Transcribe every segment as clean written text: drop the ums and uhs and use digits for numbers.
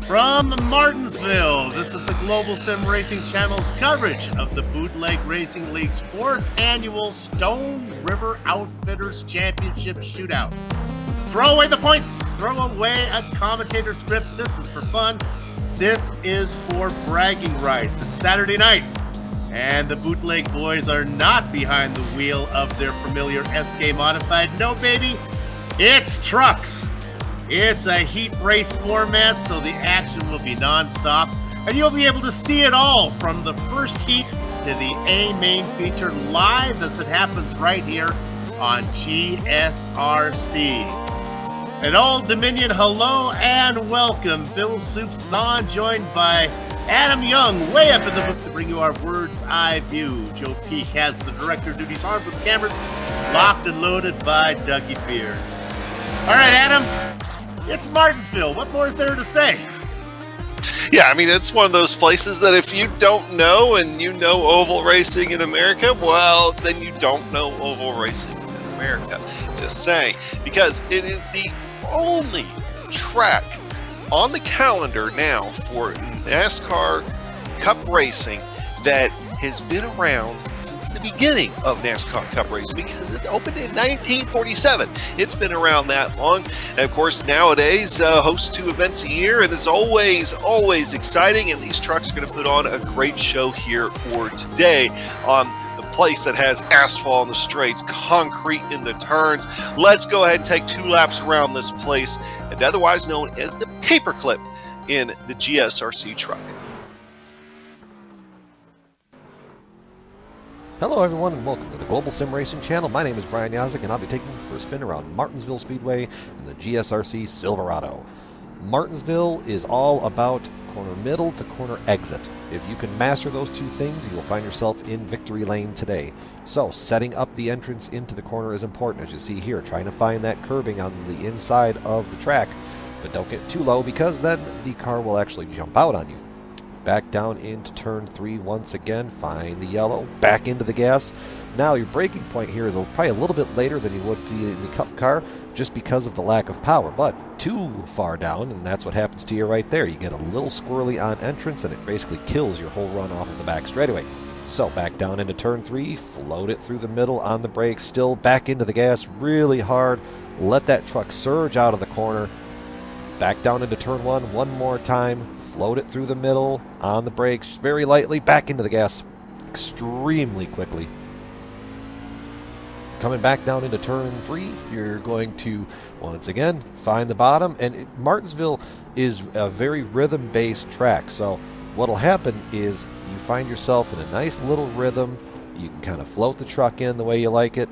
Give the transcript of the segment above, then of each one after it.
From Martinsville, this is the Global SimRacing Channel's coverage of the Bootleg Racing League's 4th annual Stone River Outfitters Championship Shootout. Throw away the points, throw away a commentator script. This is for fun. This is for bragging rights. It's Saturday night, and the Bootleg boys are not behind the wheel of their familiar SK Modified. No, baby, it's trucks. It's a heat race format, so the action will be nonstop, and you'll be able to see it all from the first heat to the A main feature live as it happens right here on GSRC. And Old Dominion, hello and welcome. Bill Soup's on, joined by Adam Young, way up in the booth to bring you our Bird's Eye View. Joe Peak has the director duties, armed with cameras, locked and loaded by Dougie Beard. All right, Adam. It's Martinsville. What more is there to say? Yeah, I mean, it's one of those places that if you don't know and you know oval racing in America, well, then you don't know oval racing in America. Just saying. Because it is the only track on the calendar now for NASCAR Cup racing that has been around since the beginning of NASCAR Cup racing, because it opened in 1947. It's been around that long, and of course nowadays hosts 2 events a year, and it's always exciting, and these trucks are going to put on a great show here for today on the place that has asphalt in the straights, concrete in the turns. Let's go ahead and take 2 laps around this place, and otherwise known as the paperclip in the GSRC truck. Hello everyone and welcome to the Global SimRacing Channel. My name is Brian Yazek and I'll be taking you for a spin around Martinsville Speedway in the GSRC Silverado. Martinsville is all about corner middle to corner exit. If you can master those two things, you will find yourself in victory lane today. So setting up the entrance into the corner is important, as you see here, trying to find that curbing on the inside of the track. But don't get too low, because then the car will actually jump out on you. Back down into turn 3 once again, find the yellow, back into the gas. Now your braking point here is probably a little bit later than you would be in the Cup car, just because of the lack of power, but too far down, and that's what happens to you right there. You get a little squirrely on entrance, and it basically kills your whole run off of the back straightaway. So back down into turn 3, float it through the middle on the brakes, still back into the gas really hard, let that truck surge out of the corner, back down into turn 1 one more time, float it through the middle on the brakes very lightly, back into the gas extremely quickly. Coming back down into turn 3, you're going to, once again, find the bottom. And Martinsville is a very rhythm-based track. So what'll happen is you find yourself in a nice little rhythm. You can kind of float the truck in the way you like it.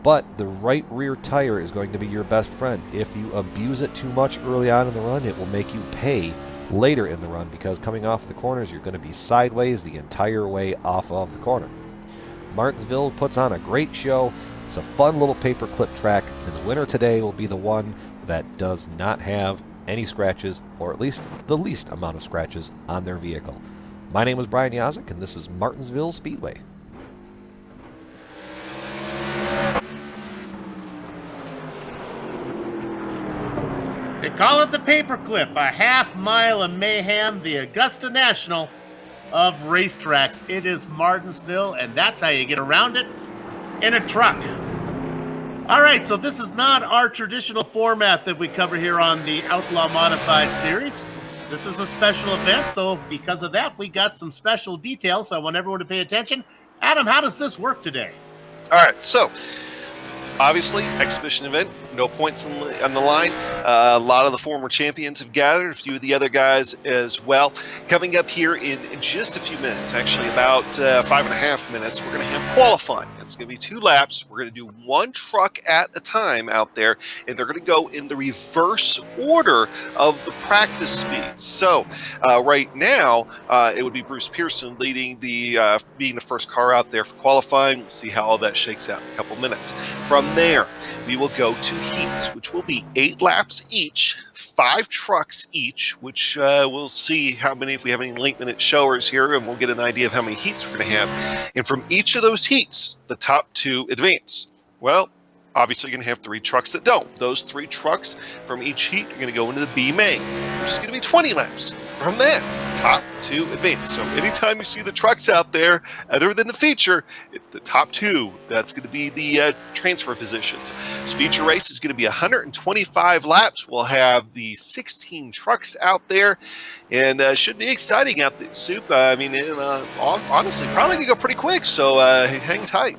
But the right rear tire is going to be your best friend. If you abuse it too much early on in the run, it will make you pay later in the run, because coming off the corners, you're going to be sideways the entire way off of the corner. Martinsville puts on a great show. It's a fun little paperclip track, and the winner today will be the one that does not have any scratches, or at least the least amount of scratches on their vehicle. My name is Brian Yazek, and this is Martinsville Speedway. They call it the paperclip, a half-mile of mayhem, the Augusta National of racetracks. It is Martinsville, and that's how you get around it in a truck. All right, so this is not our traditional format that we cover here on the Outlaw Modified Series. This is a special event, so because of that, we got some special details, so I want everyone to pay attention. Adam, how does this work today? All right, so obviously, exhibition event, no points on the line. A lot of the former champions have gathered, a few of the other guys as well. Coming up here in just a few minutes, actually about 5.5 minutes, we're going to have qualifying. It's going to be 2 laps. We're going to do 1 truck at a time out there, and they're going to go in the reverse order of the practice speeds. So right now, it would be Bruce Pearson leading being the first car out there for qualifying. We'll see how all that shakes out in a couple minutes. From there, we will go to heats, which will be 8 laps each, 5 trucks each, which we'll see how many, if we have any late minute showers here, and we'll get an idea of how many heats we're going to have. And from each of those heats, the top 2 advance. Well, obviously you're going to have 3 trucks that don't. Those 3 trucks from each heat are going to go into the B main, which is going to be 20 laps. From that, top 2 advance. So anytime you see the trucks out there, other than the feature, the top 2, that's going to be the transfer positions. This feature race is going to be 125 laps. We'll have the 16 trucks out there, and should be exciting out there, Soup. I mean, honestly, probably going to go pretty quick, so hang tight.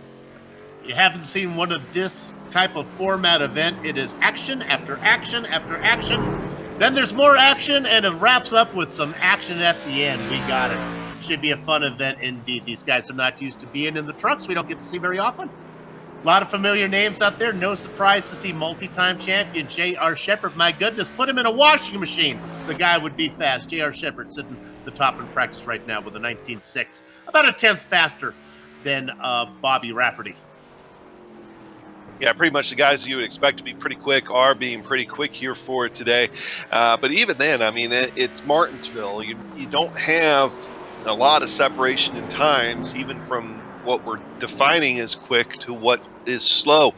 You haven't seen one of this type of format event. It is action after action after action. Then there's more action, and it wraps up with some action at the end. We got it. Should be a fun event indeed. These guys are not used to being in the trucks. We don't get to see very often. A lot of familiar names out there. No surprise to see multi-time champion J.R. Shepherd. My goodness, put him in a washing machine. The guy would be fast. J.R. Shepherd sitting at the top in practice right now with a 19.6. About a 10th faster than Bobby Rafferty. Yeah, pretty much the guys you would expect to be pretty quick are being pretty quick here for it today. But even then, I mean, it's Martinsville. You don't have a lot of separation in times, even from what we're defining as quick to what is slow.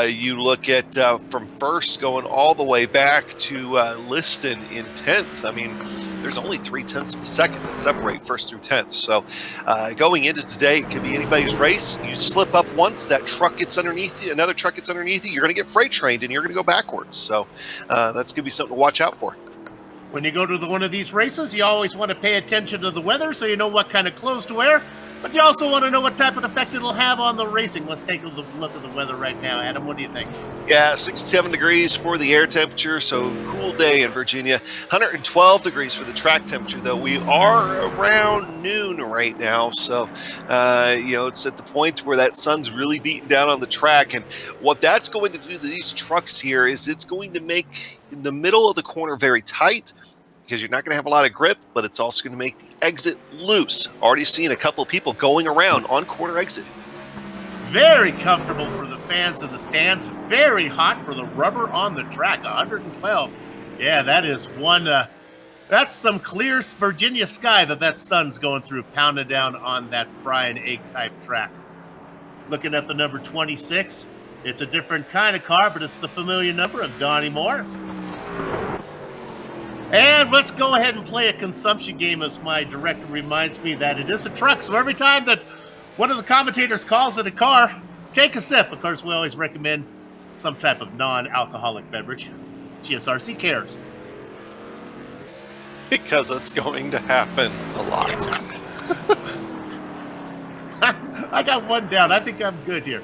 You look at from first going all the way back to Liston in 10th. I mean, there's only 0.3 of a second that separate first through 10th. So going into today, it could be anybody's race. You slip up once, that truck gets underneath you, another truck gets underneath you, you're going to get freight trained and you're going to go backwards. So that's going to be something to watch out for. When you go to one of these races, you always want to pay attention to the weather so you know what kind of clothes to wear. But you also want to know what type of effect it'll have on the racing. Let's take a look at the weather right now. Adam, what do you think? Yeah, 67 degrees for the air temperature, so cool day in Virginia. 112 degrees for the track temperature, though. We are around noon right now, so it's at the point where that sun's really beating down on the track. And what that's going to do to these trucks here is it's going to make the middle of the corner very tight, because you're not going to have a lot of grip, but it's also going to make the exit loose. Already seen a couple of people going around on corner exit. Very comfortable for the fans in the stands. Very hot for the rubber on the track. 112. Yeah, that is one. That's some clear Virginia sky that sun's going through, pounding down on that fry and egg type track. Looking at the number 26, it's a different kind of car, but it's the familiar number of Donnie Moore. And let's go ahead and play a consumption game, as my director reminds me that it is a truck. So every time that one of the commentators calls it a car, take a sip. Of course, we always recommend some type of non-alcoholic beverage. GSRC cares. Because it's going to happen a lot. I got one down. I think I'm good here.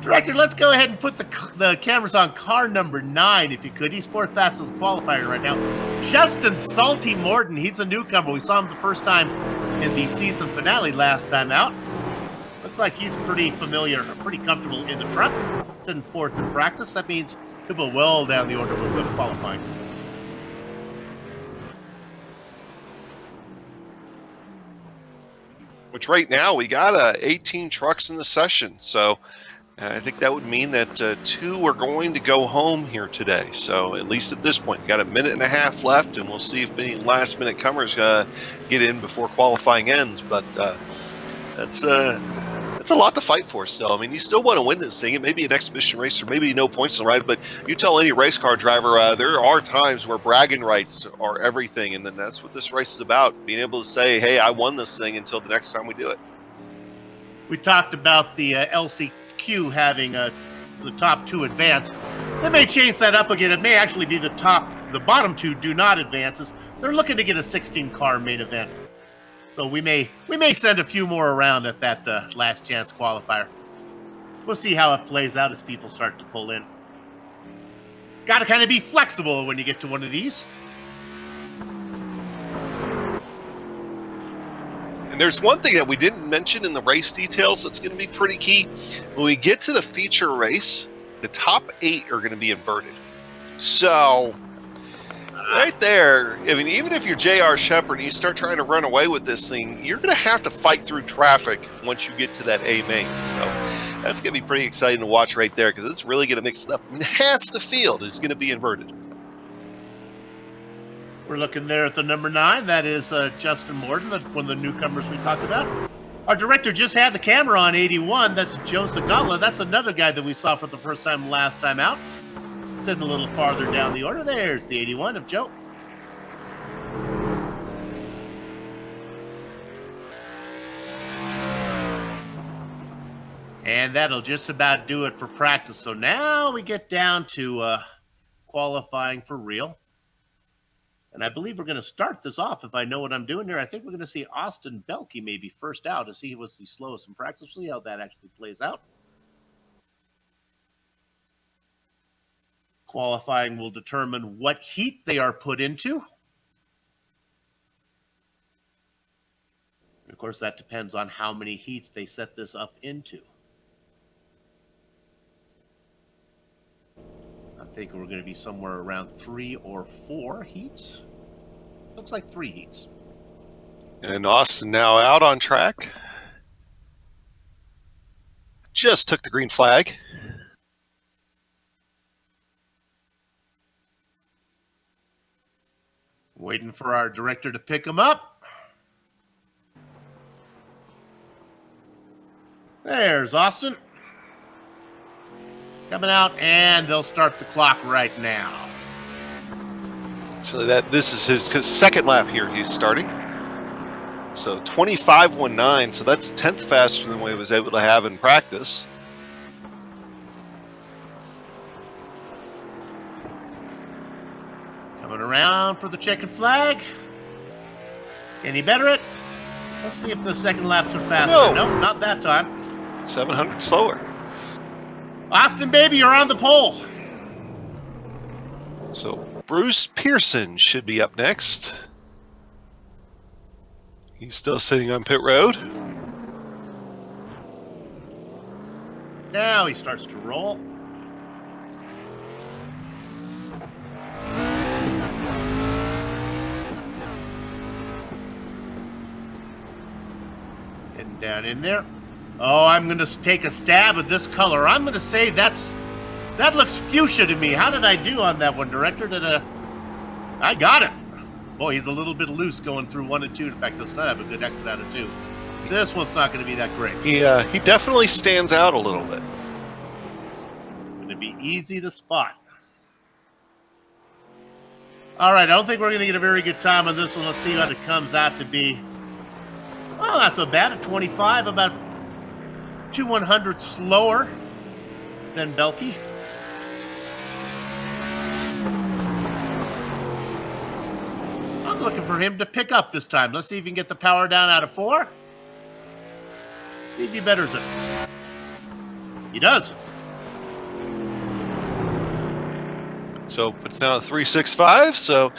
Director, let's go ahead and put the cameras on car number 9, if you could. He's 4th fastest qualifier right now. Justin Salty Morton, he's a newcomer. We saw him the first time in the season finale last time out. Looks like he's pretty familiar, pretty comfortable in the trucks. Sitting 4th in practice. That means he'll go well down the order when we go to qualifying. Which right now we got 18 trucks in the session, so I think that would mean that 2 are going to go home here today. So at least at this point, got a minute and a half left, and we'll see if any last-minute comers get in before qualifying ends. But that's a lot to fight for still. I mean, you still want to win this thing. It may be an exhibition race or maybe no points in the ride, but you tell any race car driver there are times where bragging rights are everything, and then that's what this race is about, being able to say, hey, I won this thing until the next time we do it. We talked about the LCQ having the top 2 advance. They may change that up again. It may actually be the bottom 2 do not advances. They're looking to get a 16-car main event. So we may send a few more around at that last chance qualifier. We'll see how it plays out as people start to pull in. Got to kind of be flexible when you get to one of these. And there's one thing that we didn't mention in the race details that's going to be pretty key. When we get to the feature race, the top 8 are going to be inverted. So right there, I mean, even if you're J.R. Shepard and you start trying to run away with this thing, you're going to have to fight through traffic once you get to that A main. So that's going to be pretty exciting to watch right there, because it's really going to mix it up. I mean, half the field is going to be inverted. We're looking there at the number 9. That is Justin Morton, one of the newcomers we talked about. Our director just had the camera on 81. That's Joe Segala. That's another guy that we saw for the first time last time out. Sitting a little farther down the order. There's the 81 of Joe. And that'll just about do it for practice. So now we get down to qualifying for real. And I believe we're going to start this off, if I know what I'm doing here. I think we're going to see Austin Belke maybe first out, as he was the slowest in practice. We'll see how that actually plays out. Qualifying will determine what heat they are put into. And of course, that depends on how many heats they set this up into. I'm thinking we're going to be somewhere around 3 or 4 heats. Looks like 3 heats. And Austin now out on track. Just took the green flag. Waiting for our director to pick him up. There's Austin. Coming out, and they'll start the clock right now. So this is his second lap here he's starting. So 25.19, so that's a 10th faster than what he was able to have in practice. Coming around for the checkered flag. Can he better it? Let's see if the second laps are faster. No. Nope, not that time. 700 slower. Austin, baby, you're on the pole. So Bruce Pearson should be up next. He's still sitting on pit road. Now he starts to roll. Getting down in there. Oh, I'm going to take a stab at this color. I'm going to say that looks fuchsia to me. How did I do on that one, Director? I got it. Boy, he's a little bit loose going through 1 and 2. In fact, does not have a good exit out of 2. This one's not going to be that great. He definitely stands out a little bit. Going to be easy to spot. All right, I don't think we're going to get a very good time on this one. Let's see what it comes out to be. Well, not so bad at 25, about 2/100 slower than Belkey. I'm looking for him to pick up this time. Let's see if he can get the power down out of 4. See if he betters it. He does. So puts down a 3.65. So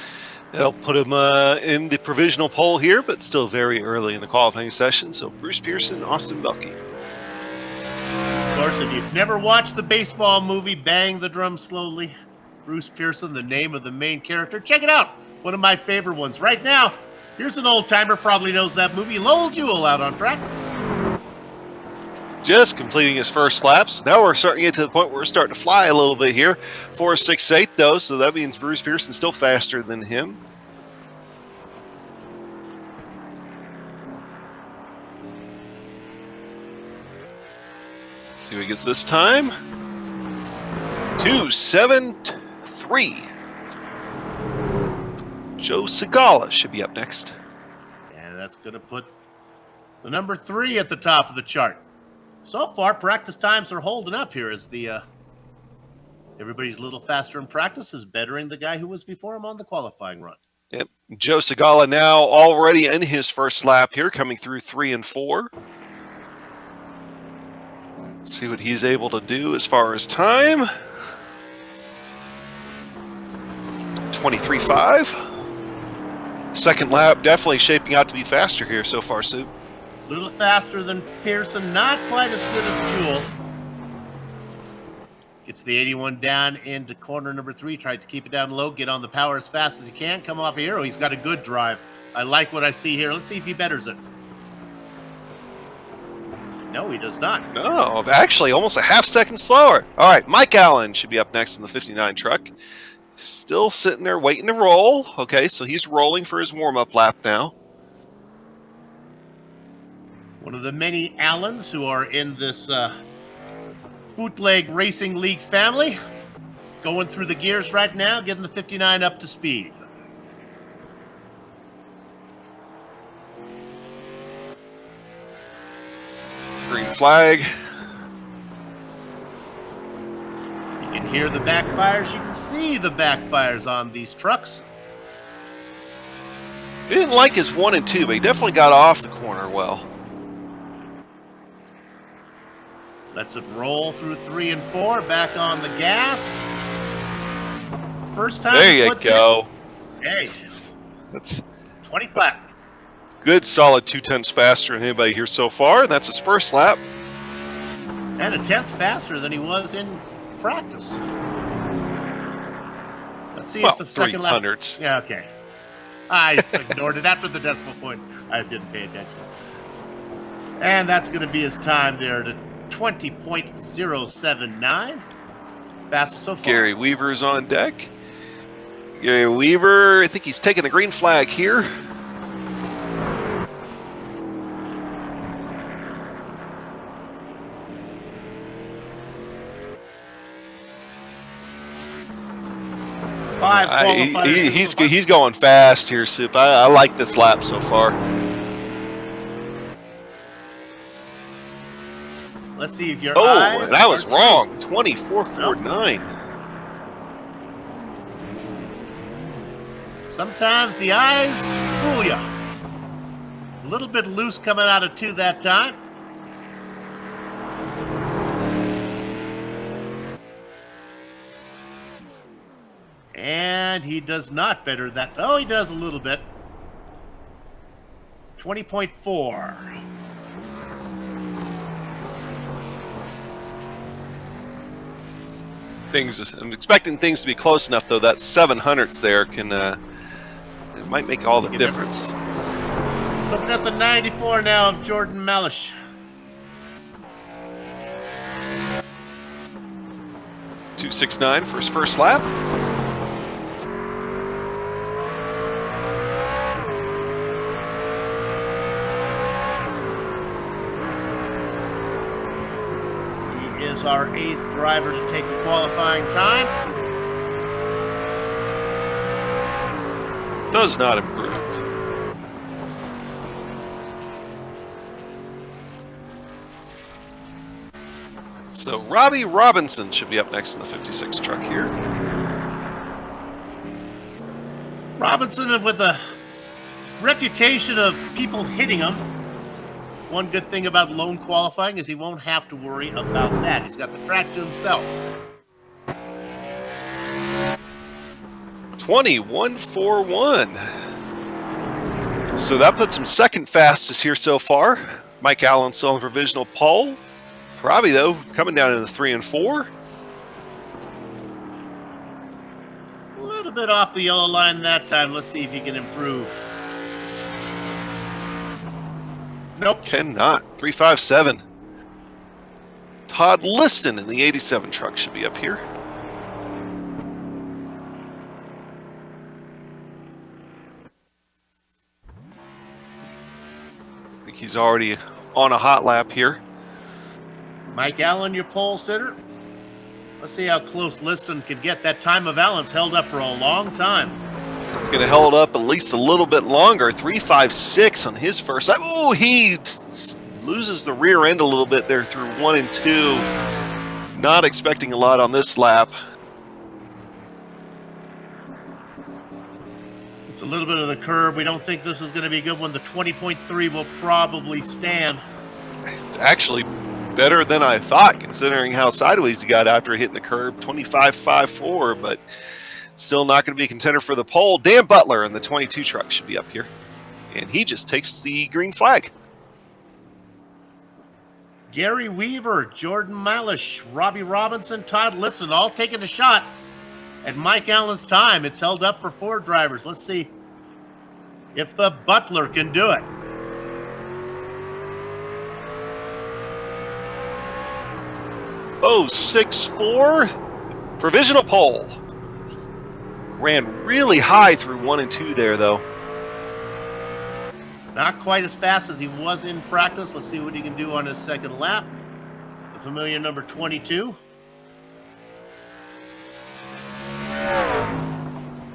that'll put him in the provisional pole here, but still very early in the qualifying session. So Bruce Pearson, Austin Belkey. Of course, if you've never watched the baseball movie Bang the Drum Slowly, Bruce Pearson, the name of the main character, check it out. One of my favorite ones. Right now, here's an old-timer, probably knows that movie, Lowell Jewell out on track. Just completing his first laps. Now we're starting to get to the point where we're starting to fly a little bit here. 4.68 though, so that means Bruce Pearson's still faster than him. Let's see what he gets this time. 2.73. Joe Segala should be up next. And that's going to put the number 3 at the top of the chart. So far, practice times are holding up here as everybody's a little faster in practice is bettering the guy who was before him on the qualifying run. Yep. Joe Segala now already in his first lap here, coming through 3 and 4. Let's see what he's able to do as far as time. 23.5. Second lap definitely shaping out to be faster here so far, Sue. A little faster than Pearson, not quite as good as Jewell. Gets the 81 down into corner number 3, tried to keep it down low, get on the power as fast as he can, come off a hero. He's got a good drive. I like what I see here. Let's see if he betters it. No, he does not. No, actually almost a half second slower. All right, Mike Allen should be up next in the 59 truck. Still sitting there waiting to roll. Okay, so he's rolling for his warm-up lap now. One of the many Allens who are in this Bootleg Racing League family. Going through the gears right now, getting the 59 up to speed. Green flag. You can hear the backfires. You can see the backfires on these trucks. He didn't like his 1 and 2, but he definitely got off the corner well. Lets it roll through 3 and 4. Back on the gas. First time. There you go. Hey, That's 20 flat. good, solid 0.2 faster than anybody here so far. That's his first lap. And a 10th faster than he was in practice. Let's see if the second lap. 300s. Yeah, okay. I ignored it after the decimal point. I didn't pay attention. And that's going to be his time there to 20.079. Fastest so far. Gary Weaver's on deck. Gary Weaver, I think he's taking the green flag here. He's going fast here, Soup. I like this lap so far. Let's see if your eyes. Oh, that was wrong. 24.49. Sometimes the eyes fool you. little bit loose coming out of 2 that time. And he does not better that. Oh, he does a little bit. 20.4. I'm expecting things to be close enough, though. That 700ths there can, it might make all the difference. Looking at the 94 now of Jordan Malish. .269 for his first lap. He is our 8th driver to take the qualifying time. Does not improve. So Robbie Robinson should be up next in the 56 truck here. Robinson with a reputation of people hitting him. One good thing about lone qualifying is he won't have to worry about that. He's got the track to himself. 21.41. So that puts him second fastest here so far. Mike Allen still on provisional pole. Robbie, though, coming down into the 3 and 4. A little bit off the yellow line that time. Let's see if he can improve. Nope. Cannot. 357. Todd Liston in the 87 truck should be up here. I think he's already on a hot lap here. Mike Allen, your pole sitter. Let's see how close Liston can get. That time of Allen's held up for a long time. It's going to hold up at least a little bit longer. 356 on his first lap. Oh, he loses the rear end a little bit there through 1 and 2. Not expecting a lot on this lap. It's a little bit of the curb. We don't think this is going to be a good one. The 20.3 will probably stand. It's actually better than I thought, considering how sideways he got after hitting the curb. 25.54, but still not going to be a contender for the pole. Dan Butler in the 22 truck should be up here, and he just takes the green flag. Gary Weaver, Jordan Malish, Robbie Robinson, Todd Liston, all taking a shot at Mike Allen's time. It's held up for 4 drivers. Let's see if the Butler can do it. Oh, 6.4. Provisional pole. Ran really high through 1 and 2 there, though. Not quite as fast as he was in practice. Let's see what he can do on his second lap. The familiar number 22.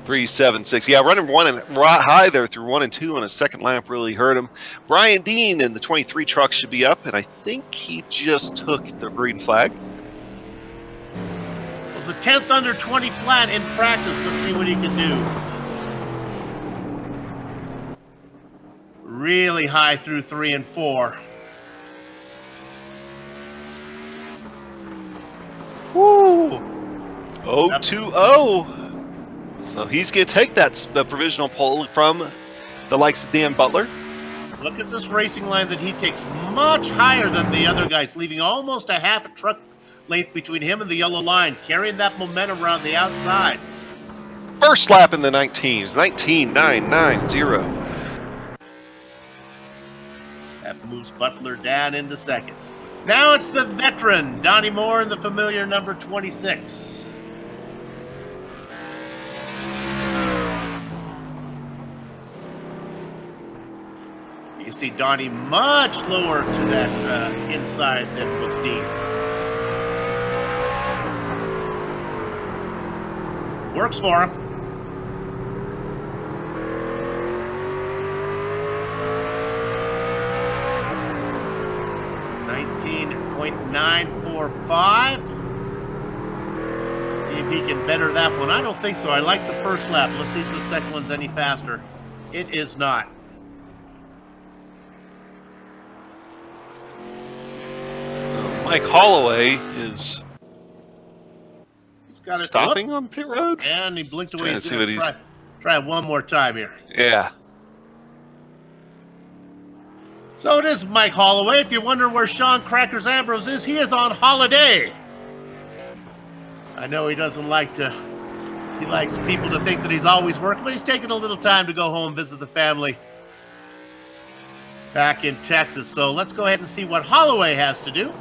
3.76. Yeah, running high there through 1 and 2 on his second lap really hurt him. Brian Dean in the 23 truck should be up, and I think he just took the green flag. It was a 10th under 20 flat in practice. Let's see what he can do. Really high through 3 and 4. Woo! 0.20. So he's going to take the provisional pole from the likes of Dan Butler. Look at this racing line that he takes much higher than the other guys, leaving almost a half a truck length between him and the yellow line, carrying that momentum around the outside. First lap in the 19s, 19.990. That moves Butler down into second. Now it's the veteran, Donnie Moore, in the familiar number 26. You see Donnie much lower to that inside than was Dean. Works for him. .945. See if he can better that one. I don't think so. I like the first lap. Let's see if the second one's any faster. It is not. Mike Holloway is He's got it. stopping on pit road. And he blinked away. Trying to He's see going what to try it one more time here. Yeah. So it is Mike Holloway. If you're wondering where Sean Crackers Ambrose is, he is on holiday. I know he doesn't like to, he likes people to think that he's always working, but he's taking a little time to go home, visit the family back in Texas. So let's go ahead and see what Holloway has to do.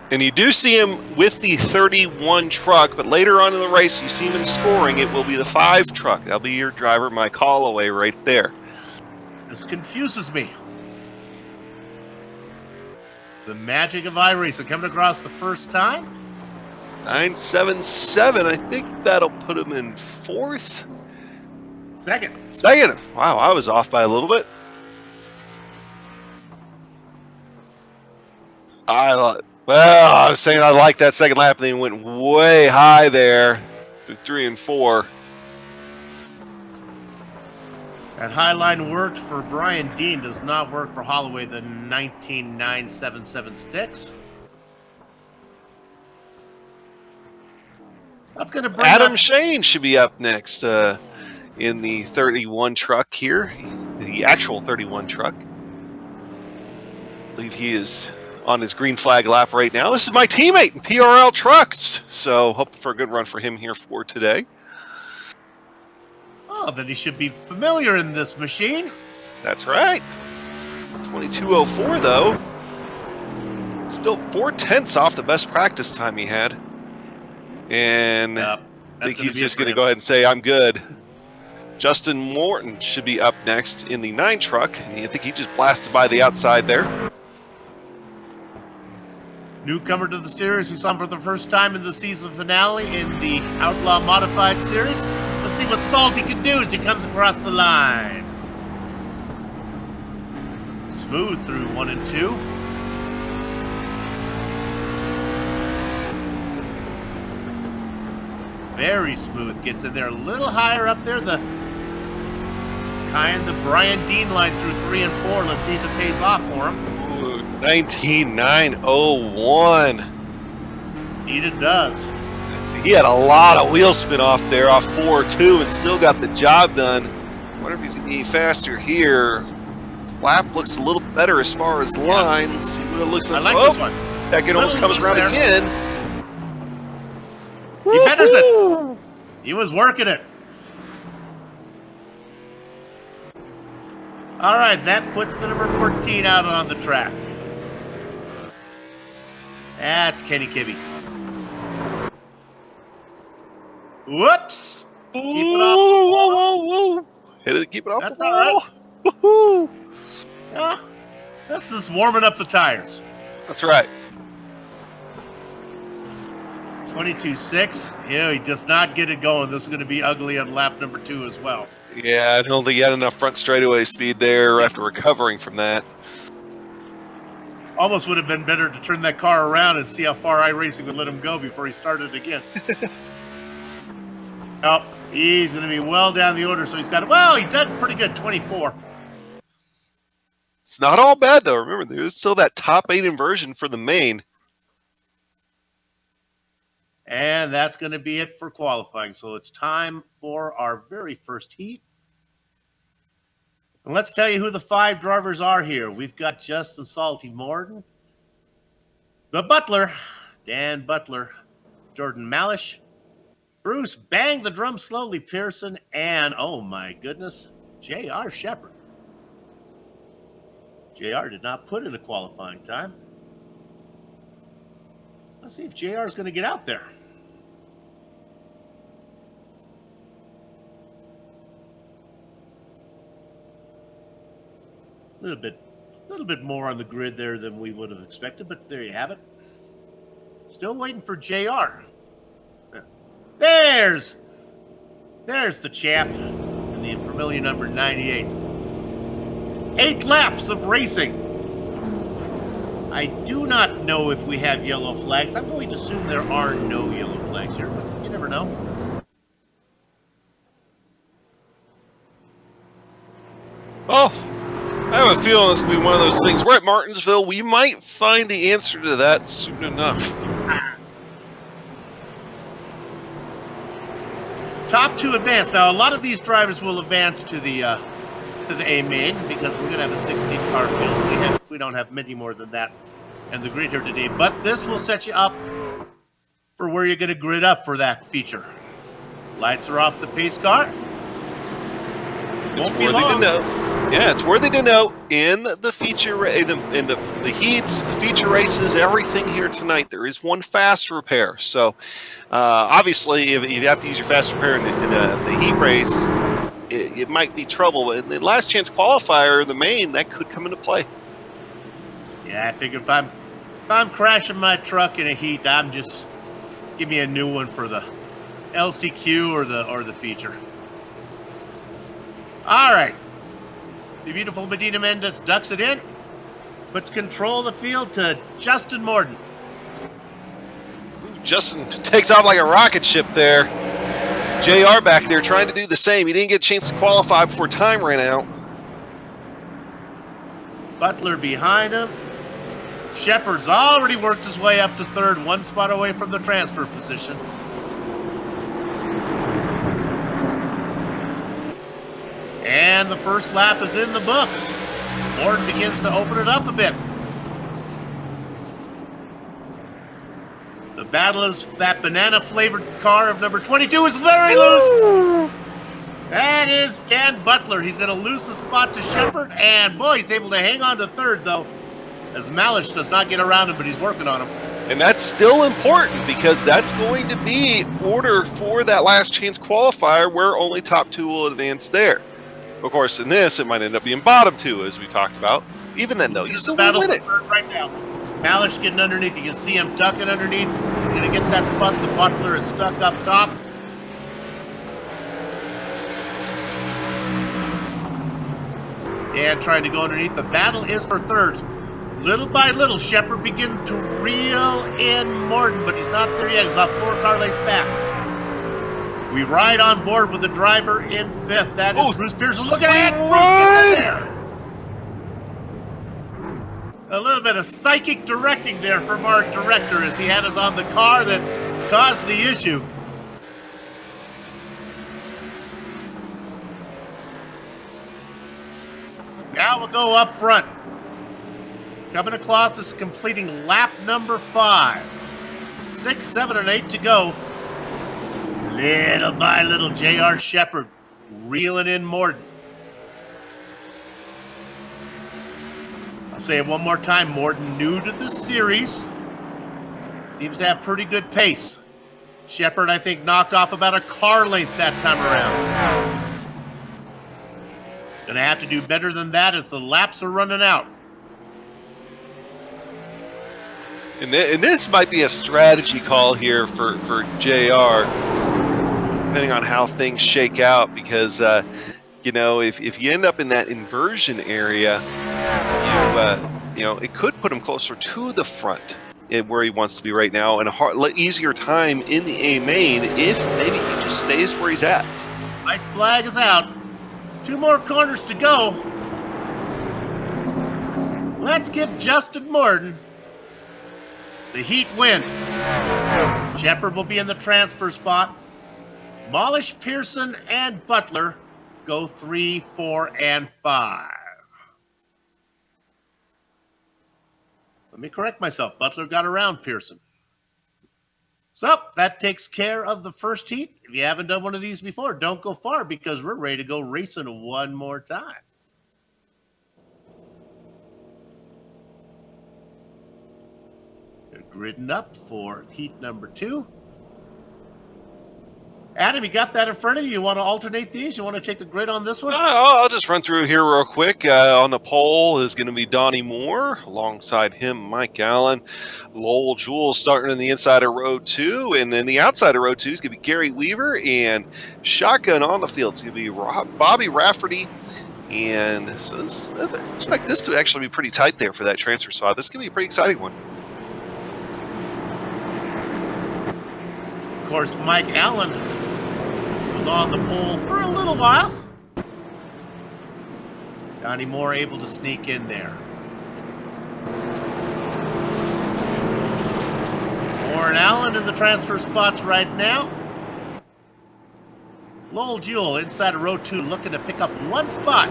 And you do see him with the 31 truck, but later on in the race, you see him in scoring. It will be the 5 truck. That'll be your driver, Mike Holloway, right there. This confuses me. The magic of iRacing coming across the first time. 977. I think that'll put him in 4th. Second. Wow, I was off by a little bit. I was saying I like that second lap, and then went way high there to 3 and 4. That high line worked for Brian Dean, does not work for Holloway, the 19977 sticks. That's going to bring Adam up Shane should be up next in the 31 truck here, the actual 31 truck. I believe he is on his green flag lap right now. This is my teammate in PRL Trucks, so hope for a good run for him here for today. Oh, then he should be familiar in this machine. That's right. 22:04 though. Still 4/10 off the best practice time he had. And I think he's just going to go ahead and say, I'm good. Justin Morton should be up next in the 9 truck. And I think he just blasted by the outside there. Newcomer to the series, we saw him for the first time in the season finale in the Outlaw Modified Series. Let's see what Salty can do as he comes across the line. Smooth through 1 and 2. Very smooth. Gets in there a little higher up there. The Brian Dean line through 3 and 4. Let's see if it pays off for him. 19,901. Indeed it does. He had a lot of wheel spin off there, off 4.2, and still got the job done. I wonder if he's going to be faster here. Lap looks a little better as far as line. Let's see what it looks like. I like this one. That kid almost comes around there. again. He betters it. He was working it. All right, that puts the number 14 out on the track. That's Kenny Kibbe. Whoops. Keep it off. Whoa. Hit it, keep it off That's the all wall. right. Woohoo. Yeah, this is warming up the tires. That's right. 22.6. Yeah, he does not get it going. This is going to be ugly on lap number 2 as well. Yeah, I don't think he had enough front straightaway speed there after recovering from that. Almost would have been better to turn that car around and see how far iRacing would let him go before he started again. Oh, he's going to be well down the order, so he's got it. Well, he did pretty good, 24. It's not all bad, though. Remember, there's still that top 8 inversion for the main. And that's going to be it for qualifying. So it's time for our very first heat. And let's tell you who the 5 drivers are here. We've got Justin Salty Morton, the Butler, Dan Butler, Jordan Malish, Bruce Bang the Drum Slowly Pearson, and, oh my goodness, J.R. Shepard. JR did not put in a qualifying time. Let's see if JR is going to get out there. A little bit more on the grid there than we would have expected, but there you have it. Still waiting for JR. There's the champ in the familiar number 98. 8 laps of racing. I do not know if we have yellow flags. I'm going to assume there are no yellow flags here, but you never know. Oh, I have a feeling it's going to be one of those things. We're at Martinsville. We might find the answer to that soon enough. Top 2 advance. Now, a lot of these drivers will advance to the A main because we're going to have a 16-car field. We don't have many more than that in the grid here today. But this will set you up for where you're going to grid up for that feature. Lights are off the pace car. It's worthy to know. Yeah, it's worthy to know in the feature, in the heats, the feature races, everything here tonight. There is one fast repair. So, obviously, if you have to use your fast repair in the heat race, it might be trouble. But in the last chance qualifier, the main, that could come into play. Yeah, I figure if I'm crashing my truck in a heat, I'm just give me a new one for the LCQ or the feature. All right. The beautiful Medina Mendes ducks it in, puts control of the field to Justin Morden. Justin takes off like a rocket ship there. JR back there trying to do the same. He didn't get a chance to qualify before time ran out. Butler behind him. Shepard's already worked his way up to third, 1 spot away from the transfer position. And the first lap is in the books. Morden begins to open it up a bit. The battle is that banana-flavored car of number 22 is very loose. That is Dan Butler. He's going to lose the spot to Shepard. And, boy, he's able to hang on to third, though, as Malish does not get around him, but he's working on him. And that's still important because that's going to be order for that last chance qualifier where only top 2 will advance there. Of course, in this, it might end up being bottom 2, as we talked about. Even then, though, you still will win it. Right now. Malish getting underneath. You can see him ducking underneath. He's going to get that spot. The Butler is stuck up top. And trying to go underneath. The battle is for third. Little by little, Shepard begins to reel in Morden, but he's not there yet. He's about 4 car lengths back. We ride on board with the driver in 5th. That is Bruce Pearson. Look at that! Bruce there. A little bit of psychic directing there from our director as he had us on the car that caused the issue. Now we'll go up front. Coming across is completing lap number 5. 6, 7, and 8 to go. Little by little, J.R. Shepard reeling in Morden. I'll say it one more time. Morden new to the series. Seems to have pretty good pace. Shepard, I think, knocked off about a car length that time around. Gonna have to do better than that as the laps are running out. And this might be a strategy call here for JR, depending on how things shake out, because you know, if you end up in that inversion area, you know, it could put him closer to the front where he wants to be right now, and a easier time in the A main if maybe he just stays where he's at. White flag is out. 2 more corners to go. Let's give Justin Morden the heat win. Shepard will be in the transfer spot. Malish, Pearson, and Butler go 3, 4, and 5. Let me correct myself. Butler got around Pearson. So that takes care of the first heat. If you haven't done one of these before, don't go far because we're ready to go racing one more time. They're gridding up for heat number 2. Adam, you got that in front of you? You want to alternate these? You want to take the grid on this one? I'll just run through here real quick. On the pole is going to be Donnie Moore. Alongside him, Mike Allen. Lowell Jules starting in the inside of row 2. And then the outside of row 2 is going to be Gary Weaver. And shotgun on the field is going to be Bobby Rafferty. And so I expect this to actually be pretty tight there for that transfer spot. This is going to be a pretty exciting one. Of course, Mike Allen was on the pole for a little while. Donnie Moore able to sneak in there. Moore and Allen in the transfer spots right now. Lowell Jewell inside of row 2 looking to pick up one spot.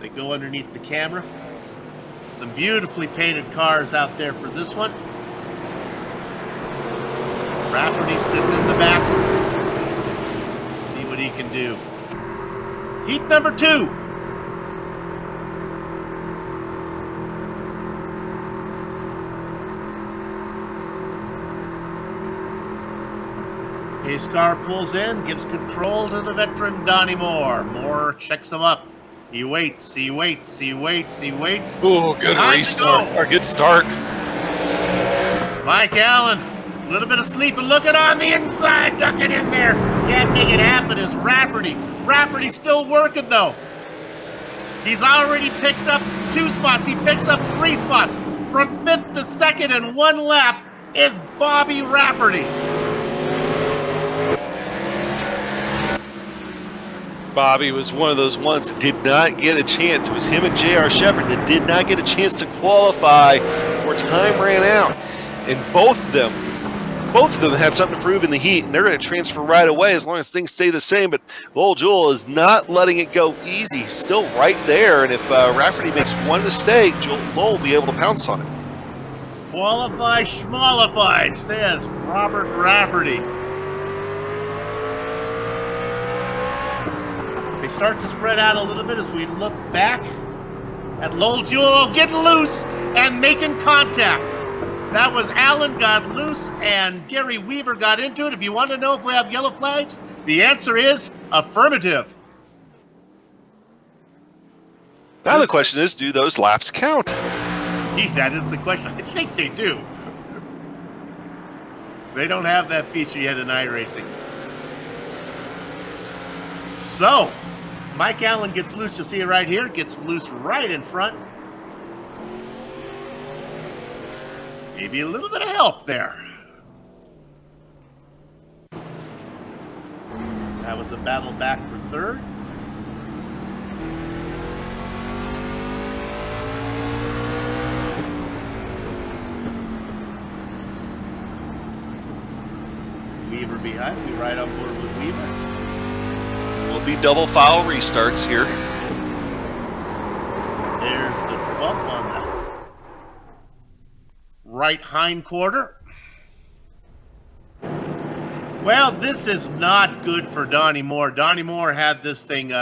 They go underneath the camera. Some beautifully painted cars out there for this one. Rafferty sitting in the back. See what he can do. Heat number 2. Pace car pulls in, gives control to the veteran Donnie Moore. Moore checks him up. He waits, he waits, he waits, he waits. Ooh, good restart, or good start. Mike Allen, a little bit of sleep and looking on the inside, ducking in there. Can't make it happen is Rafferty. Rafferty's still working though. He's already picked up 2 spots. He picks up 3 spots. From 5th to 2nd in 1 lap is Bobby Rafferty. Bobby was one of those ones that did not get a chance. It was him and J.R. Shepard that did not get a chance to qualify before time ran out. And both of them had something to prove in the heat, and they're going to transfer right away as long as things stay the same. But Lowell Jewell is not letting it go easy. He's still right there, and if Rafferty makes one mistake, Lowell will be able to pounce on it. Qualify, schmollify, says Robert Rafferty. They start to spread out a little bit as we look back at Lowell Jewell getting loose and making contact. That was Allen got loose and Gary Weaver got into it. If you want to know if we have yellow flags, the answer is affirmative. Now the question is, do those laps count? That is the question. I think they do. They don't have that feature yet in iRacing. So, Mike Allen gets loose. You'll see it right here. Gets loose right in front. Maybe a little bit of help there. That was a battle back for 3rd. Weaver behind. We right on board with Weaver. Will be double file restarts here. There's the bump on the right hind quarter. Well, this is not good for Donnie Moore. Donnie Moore had this thing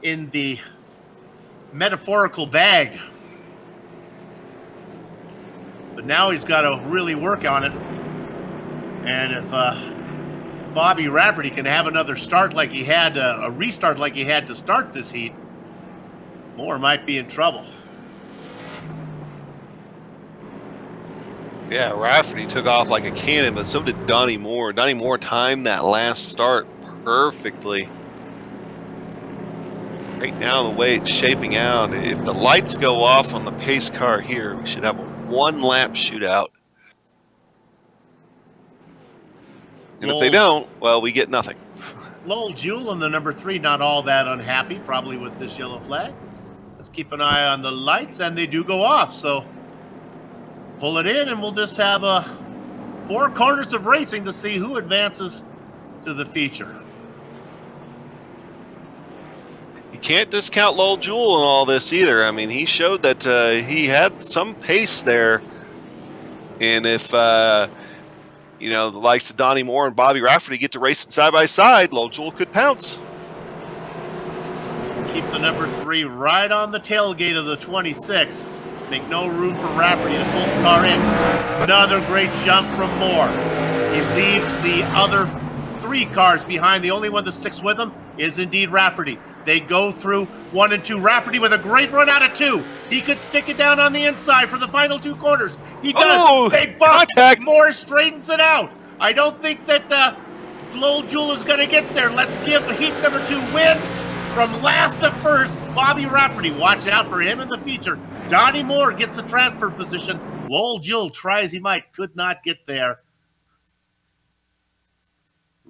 in the metaphorical bag. But now he's got to really work on it. And if Bobby Rafferty can have another start like he had, a restart like he had to start this heat, Moore might be in trouble. Yeah, Rafferty took off like a cannon, but so did Donnie Moore. Donnie Moore timed that last start perfectly. Right now, the way it's shaping out, if the lights go off on the pace car here, we should have a 1-lap shootout. And if they don't, well, we get nothing. Lowell Jewell in the number 3, not all that unhappy, probably with this yellow flag. Let's keep an eye on the lights, and they do go off. So pull it in, and we'll just have 4 corners of racing to see who advances to the feature. You can't discount Lowell Jewell in all this either. I mean, he showed that he had some pace there. And if you know, the likes of Donnie Moore and Bobby Rafferty get to racing side by side, Lowell Jewell could pounce. Keep the number 3 right on the tailgate of the 26. Make no room for Rafferty to pull the car in. Another great jump from Moore. He leaves the other 3 cars behind. The only one that sticks with him is indeed Rafferty. They go through 1 and 2. Rafferty with a great run out of 2. He could stick it down on the inside for the final 2 corners. He does. Oh, they bump. contact. Moore straightens it out. I don't think that Lowell Jewell is going to get there. Let's give heat number 2 win from last to first. Bobby Rafferty, watch out for him in the feature. Donnie Moore gets a transfer position. Lowell Jewell tries he might, could not get there.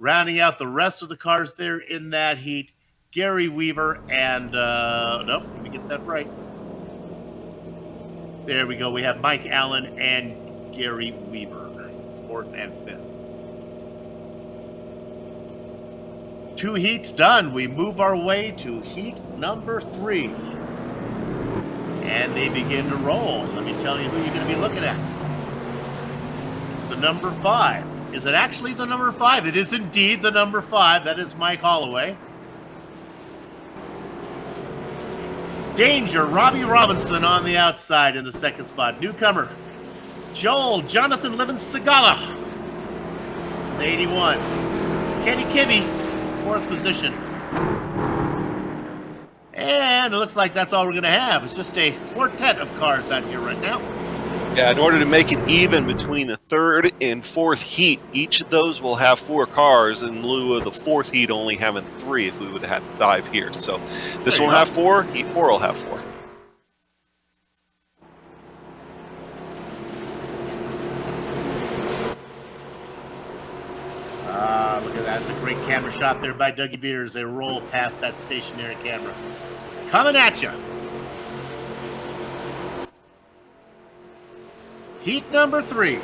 Rounding out the rest of the cars there in that heat, Gary Weaver and, nope, let me get that right. There we go. We have Mike Allen and Gary Weaver, 4th and 5th. 2 heats done. We move our way to heat number 3. And they begin to roll. Let me tell you who you're going to be looking at. It's the number 5. Is it actually the number 5? It is indeed the number 5. That is Mike Holloway. Danger, Robbie Robinson on the outside in the 2nd spot. Newcomer, Jonathan Livens-Segala, 81. Kenny Kibbe, 4th position. And it looks like that's all we're going to have. It's just a quartet of cars out here right now. Yeah, in order to make it even between the 3rd and 4th heat, each of those will have 4 cars in lieu of the 4th heat only having 3 if we would have had 5 here. So this will have 4, heat 4 will have 4. Look at that. That's a great camera shot there by Dougie Beers. They roll past that stationary camera. Coming at you. Heat number 3.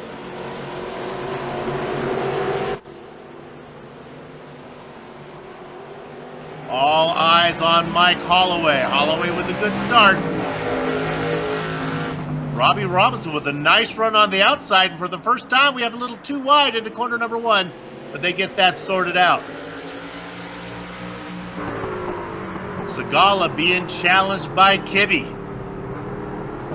All eyes on Mike Holloway. Holloway with a good start. Robbie Robinson with a nice run on the outside. And for the first time, we have a little too wide into corner number 1. But they get that sorted out. Segala being challenged by Kibbe.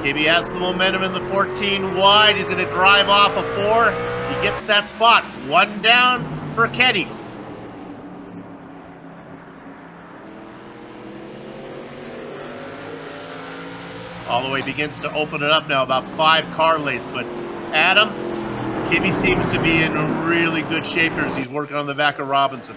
Kibbe has the momentum in the 14 wide. He's going to drive off a 4. He gets that spot. 1 down for Kenny. Holloway begins to open it up now, about 5 car lengths. But Adam, Kibbe seems to be in really good shape here as he's working on the back of Robinson.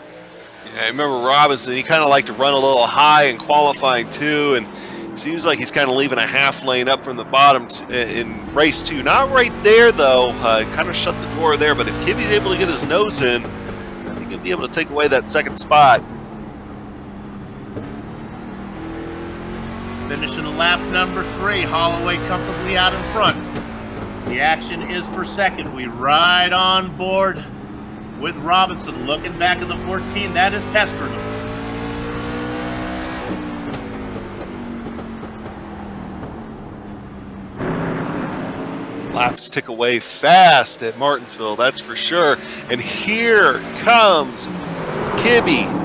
Yeah, I remember Robinson, he kind of liked to run a little high in qualifying too, and it seems like he's kind of leaving a half lane up from the bottom in race 2. Not right there though, kind of shut the door there, but if Kibbe's able to get his nose in, I think he'll be able to take away that 2nd spot. Finishing lap number 3, Holloway comfortably out in front. The action is for 2nd. We ride on board with Robinson. Looking back at the 14, that is Pestern. Laps tick away fast at Martinsville, that's for sure. And here comes Kibbe.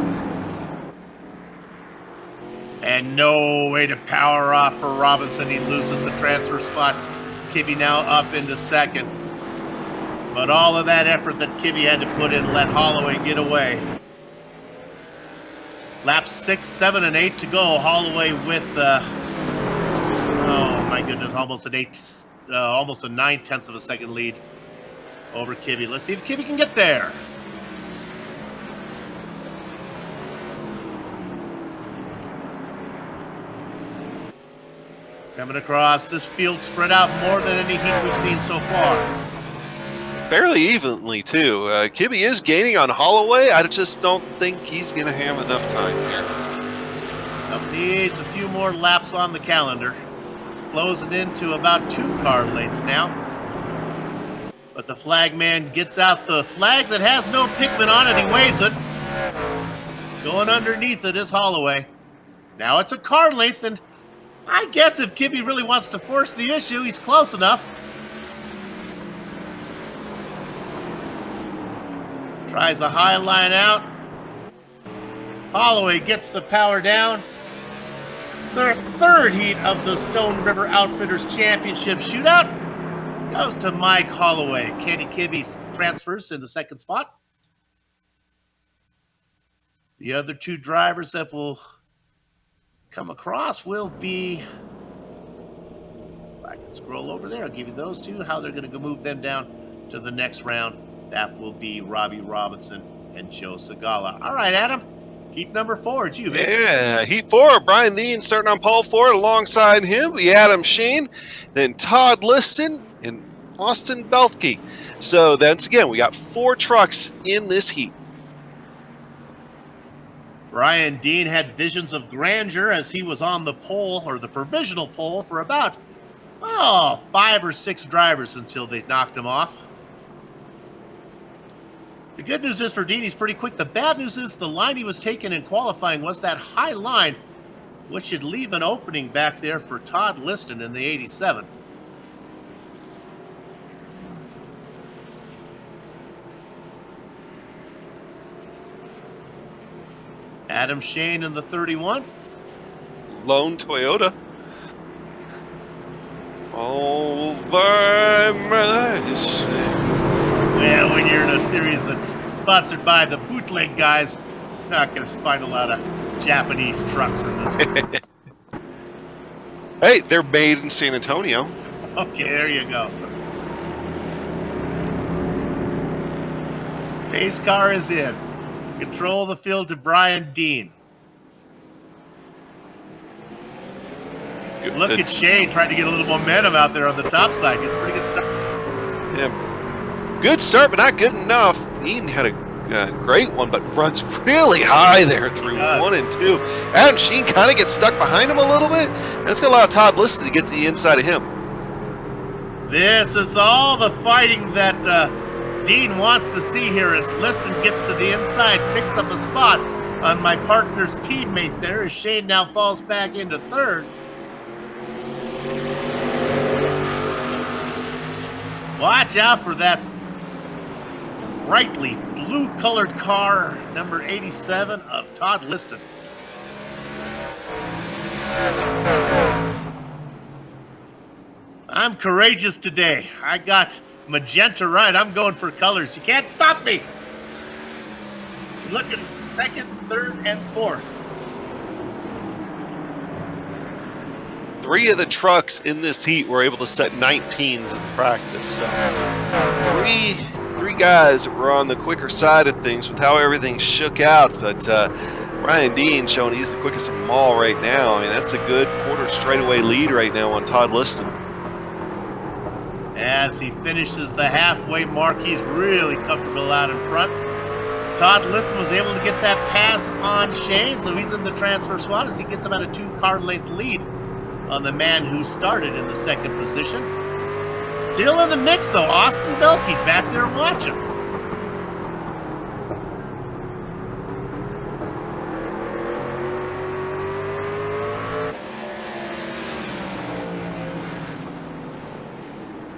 And no way to power off for Robinson. He loses the transfer spot. Kibbe now up into 2nd. But all of that effort that Kibbe had to put in let Holloway get away. Laps 6, 7, and 8 to go. Holloway with, oh my goodness, almost a 9/10 of a second lead over Kibbe. Let's see if Kibbe can get there. Coming across this field, spread out more than any heat we've seen so far. Fairly evenly too. Kibbe is gaining on Holloway. I just don't think he's going to have enough time here. Needs a few more laps on the calendar. Closing into about 2 car lengths now. But the flag man gets out the flag that has no pigment on it. He waves it. Going underneath it is Holloway. Now it's a car length, and I guess if Kibbe really wants to force the issue, he's close enough. Tries a high line out. Holloway gets the power down. Their 3rd heat of the Stone River Outfitters Championship Shootout goes to Mike Holloway. Kenny Kibbe transfers in the 2nd spot. The other 2 drivers that will come across will be, if I can scroll over there, I'll give you those 2, how they're going to go move them down to the next round. That will be Robbie Robinson and Joe Segala. All right, Adam, heat number 4, it's you, man. Yeah, heat 4, Brian Dean starting on pole 4. Alongside him, we Adam Sheen, then Todd Liston, and Austin Beltke. So once again, we got 4 trucks in this heat. Brian Dean had visions of grandeur as he was on the pole, or the provisional pole, for about, 5 or 6 drivers until they knocked him off. The good news is for Dean, he's pretty quick. The bad news is the line he was taking in qualifying was that high line, which should leave an opening back there for Todd Liston in the 87. Adam Shane in the 31. Lone Toyota. All by myself. Well, when you're in a series that's sponsored by the Bootleg guys, you're not going to find a lot of Japanese trucks in this one. Hey, they're made in San Antonio. Okay, there you go. Pace car is in. Control the field to Brian Dean. Look at Shane trying to get a little momentum out there on the top side. Gets a pretty good start. Yeah, good start, but not good enough. Dean had a great one, but runs really high there through 1 and 2. Adam Sheen kind of gets stuck behind him a little bit. That's going to allow Todd Liston to get to the inside of him. This is all the fighting that Dean wants to see here as Liston gets to the inside, picks up a spot on my partner's teammate there as Shane now falls back into third. Watch out for that brightly blue-colored car, number 87 of Todd Liston. I'm courageous today. I got magenta right. I'm going for colors. You can't stop me. Look at second, third, and fourth. 3 of the trucks in this heat were able to set 19s in practice. So three guys were on the quicker side of things with how everything shook out. But Ryan Dean showing he's the quickest of them all right now. I mean, that's a good quarter straightaway lead right now on Todd Liston. As he finishes the halfway mark, he's really comfortable out in front. Todd Liston was able to get that pass on Shane, so he's in the transfer spot as he gets about a 2-car length lead on the man who started in the second position. Still in the mix, though. Austin Belkey back there watching.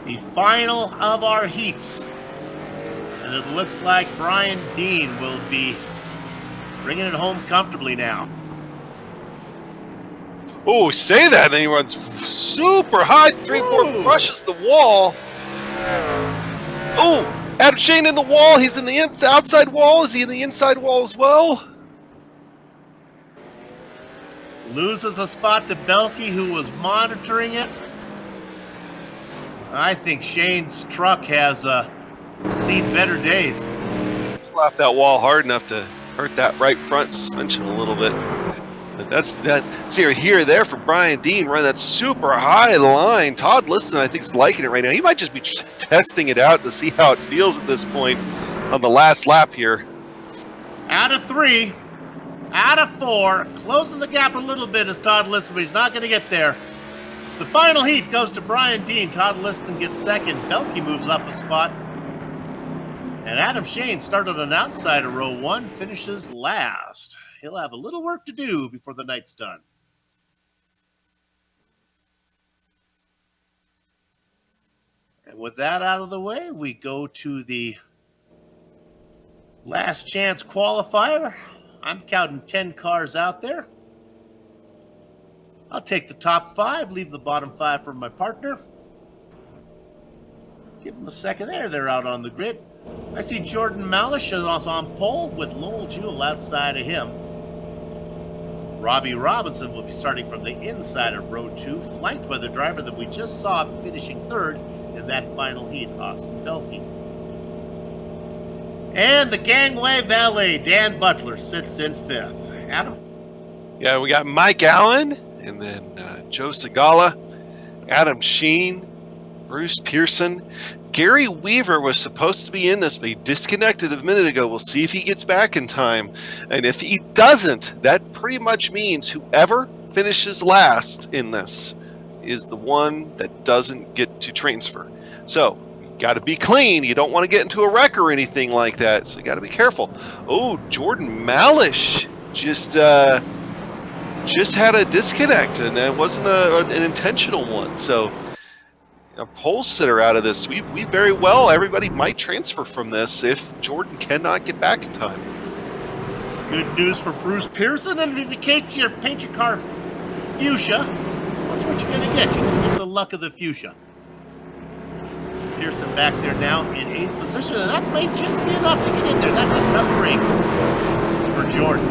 The final of our heats. And it looks like Brian Dean will be bringing it home comfortably now. Oh, say that, and he runs super high, 3-4, crushes the wall. Oh, Adam Shane in the wall. He's in the outside wall. Is he in the inside wall as well? Loses a spot to Belkey, who was monitoring it. I think Shane's truck has seen better days. Slapped that wall hard enough to hurt that right front suspension a little bit. But that's that. See here, there for Brian Dean, running that super high line. Todd Liston, I think, is liking it right now. He might just be testing it out to see how it feels at this point on the last lap here. Out of 3, out of 4, closing the gap a little bit is Todd Liston, but he's not going to get there. The final heat goes to Brian Dean. Todd Liston gets second. Belkey moves up a spot. And Adam Shane started on outside of row 1, finishes last. He'll have a little work to do before the night's done. And with that out of the way, we go to the last chance qualifier. I'm counting 10 cars out there. I'll take the top 5, leave the bottom 5 for my partner. Give him a second there. They're out on the grid. I see Jordan Malish is also on pole with Lowell Jewell outside of him. Robbie Robinson will be starting from the inside of row 2, flanked by the driver that we just saw finishing third in that final heat, Austin Belkey. And the gangway valet, Dan Butler, sits in 5th. Adam? Yeah, we got Mike Allen, and then Joe Segala, Adam Sheen, Bruce Pearson, Gary Weaver was supposed to be in this, but he disconnected a minute ago. We'll see if he gets back in time. And if he doesn't, that pretty much means whoever finishes last in this is the one that doesn't get to transfer. So, you got to be clean. You don't want to get into a wreck or anything like that. So, you got to be careful. Oh, Jordan Malish just had a disconnect, and it wasn't an intentional one. So, a pole sitter out of this. We very well, everybody might transfer from this if Jordan cannot get back in time. Good news for Bruce Pearson, and if you paint your car fuchsia, that's what you're going to get. You're going to get the luck of the fuchsia. Pearson back there now in 8th position, and that might just be enough to get in there. That's a tough break for Jordan.